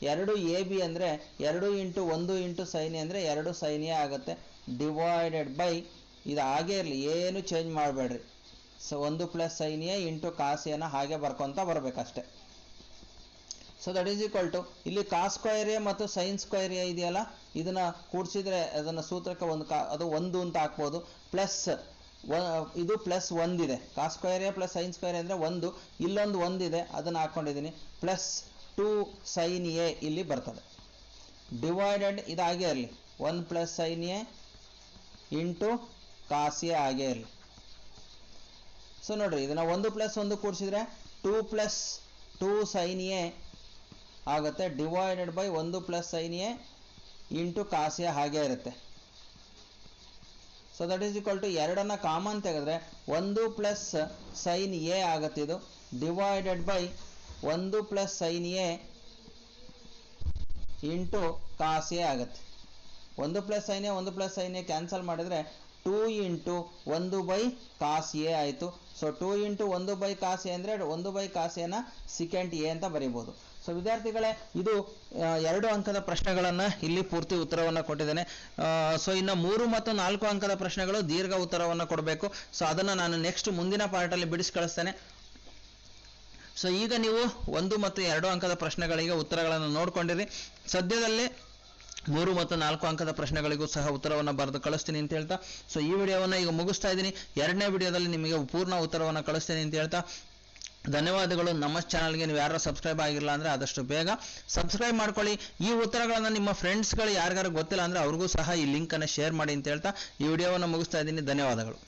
2 AB ಅಂದರೆ 2 ಇಂಟು 1 ಇಂಟು ಸೈನ್ ಎ ಅಂದರೆ 2 ಸೈನ್ ಎ ಆಗುತ್ತೆ, ಡಿವೈಡೆಡ್ ಬೈ ಇದು ಹಾಗೇ ಇರಲಿ, ಏನು ಚೇಂಜ್ ಮಾಡಬೇಡ್ರಿ. So 1 plus sine A into cos ಎನ ಹಾಗೆ ಬರ್ಕೊತ ಬರಬೇಕಷ್ಟೆ. So that is equal to ಇಲ್ಲಿ ಕಾಸ್ ಸ್ಕ್ವೈರ್ ಎ ಮತ್ತು ಸೈನ್ ಸ್ಕ್ವೈರ್ ಎ ಇದೆಯಲ್ಲ, ಇದನ್ನ ಕೂಡಿಸಿದ್ರೆ ಅದನ್ನು ಸೂತ್ರಕ್ಕೆ ಅದು 1 ಅಂತ ಹಾಕ್ಬೋದು. ಪ್ಲಸ್ ಇದು ಪ್ಲಸ್ 1 ಇದೆ, cos square A plus sine square ಅಂದರೆ 1, ಇಲ್ಲೊಂದು 1 ಇದೆ ಅದನ್ನು ಹಾಕ್ಕೊಂಡಿದ್ದೀನಿ. ಪ್ಲಸ್ 2 ಸೈನ್ ಎ ಇಲ್ಲಿ ಬರ್ತದೆ, ಡಿವೈಡೆಡ್ ಇದಾಗೇ ಇರಲಿ 1 plus sine A into cos A ಆಗೇ ಇರಲಿ. ಸೊ ನೋಡ್ರಿ, ಇದನ್ನು 1 ಪ್ಲಸ್ 1 ಕೂಡಿಸಿದ್ರೆ 2 ಪ್ಲಸ್ 2 ಸೈನ್ ಎ ಆಗುತ್ತೆ, divided by 1 plus sine A into cos A ಹಾಗೆ ಇರುತ್ತೆ. So that is equal to 2 common ತೆಗೆದ್ರೆ 1 ಪ್ಲಸ್ ಸೈನ್ ಎ ಆಗುತ್ತೆ, ಇದು divided by 1 plus sine A into cos A ಆಗುತ್ತೆ. 1 plus sine A 1 plus sine A cancel ಮಾಡಿದರೆ 2 into 1 by cos A ಆಯಿತು. So 2 into 1 by cos A ಅಂದರೆ 1 by ಕಾಸ್ ಎನ secant A ಅಂತ ಬರೀಬೋದು. So ವಿದ್ಯಾರ್ಥಿಗಳೇ, ಇದು 2 ಅಂಕದ ಪ್ರಶ್ನೆಗಳನ್ನು ಇಲ್ಲಿ ಪೂರ್ತಿ ಉತ್ತರವನ್ನು ಕೊಟ್ಟಿದ್ದೇನೆ. ಸೊ ಇನ್ನು 3 ಮತ್ತು 4 ಅಂಕದ ಪ್ರಶ್ನೆಗಳು ದೀರ್ಘ ಉತ್ತರವನ್ನು ಕೊಡಬೇಕು. ಸೊ ಅದನ್ನು ನಾನು ನೆಕ್ಸ್ಟ್ ಮುಂದಿನ ಪಾರ್ಟಲ್ಲಿ ಬಿಡಿಸಿ ಕಳಿಸ್ತೇನೆ. ಸೊ ಈಗ ನೀವು 1 ಮತ್ತು 2 ಅಂಕದ ಪ್ರಶ್ನೆಗಳಿಗೆ ಉತ್ತರಗಳನ್ನು ನೋಡ್ಕೊಂಡಿರಿ. ಸದ್ಯದಲ್ಲೇ 3 ಮತ್ತು 4 ಅಂಕದ ಪ್ರಶ್ನೆಗಳಿಗೂ ಸಹ ಉತ್ತರವನ್ನು ಬರೆದು ಕಳಿಸ್ತೀನಿ ಅಂತ ಹೇಳ್ತಾ, ಸೊ ಈ ವಿಡಿಯೋವನ್ನು ಈಗ ಮುಗಿಸ್ತಾ ಇದ್ದೀನಿ. 2ನೇ ವಿಡಿಯೋದಲ್ಲಿ ನಿಮಗೆ ಪೂರ್ಣ ಉತ್ತರವನ್ನು ಕಳಿಸ್ತೀನಿ ಅಂತ ಹೇಳ್ತಾ ಧನ್ಯವಾದಗಳು. ನಮ್ಮ ಚಾನಲ್ಗೆ ನೀವು ಯಾರು ಸಬ್ಸ್ಕ್ರೈಬ್ ಆಗಿಲ್ಲ ಅಂದರೆ ಆದಷ್ಟು ಬೇಗ ಸಬ್ಸ್ಕ್ರೈಬ್ ಮಾಡ್ಕೊಳ್ಳಿ. ಈ ಉತ್ತರಗಳನ್ನು ನಿಮ್ಮ ಫ್ರೆಂಡ್ಸ್ಗಳು ಯಾರಿಗಾರು ಗೊತ್ತಿಲ್ಲ ಅಂದರೆ ಅವ್ರಿಗೂ ಸಹ ಈ ಲಿಂಕನ್ನು ಶೇರ್ ಮಾಡಿ ಅಂತ ಹೇಳ್ತಾ ಈ ವಿಡಿಯೋವನ್ನು ಮುಗಿಸ್ತಾ ಇದ್ದೀನಿ. ಧನ್ಯವಾದಗಳು.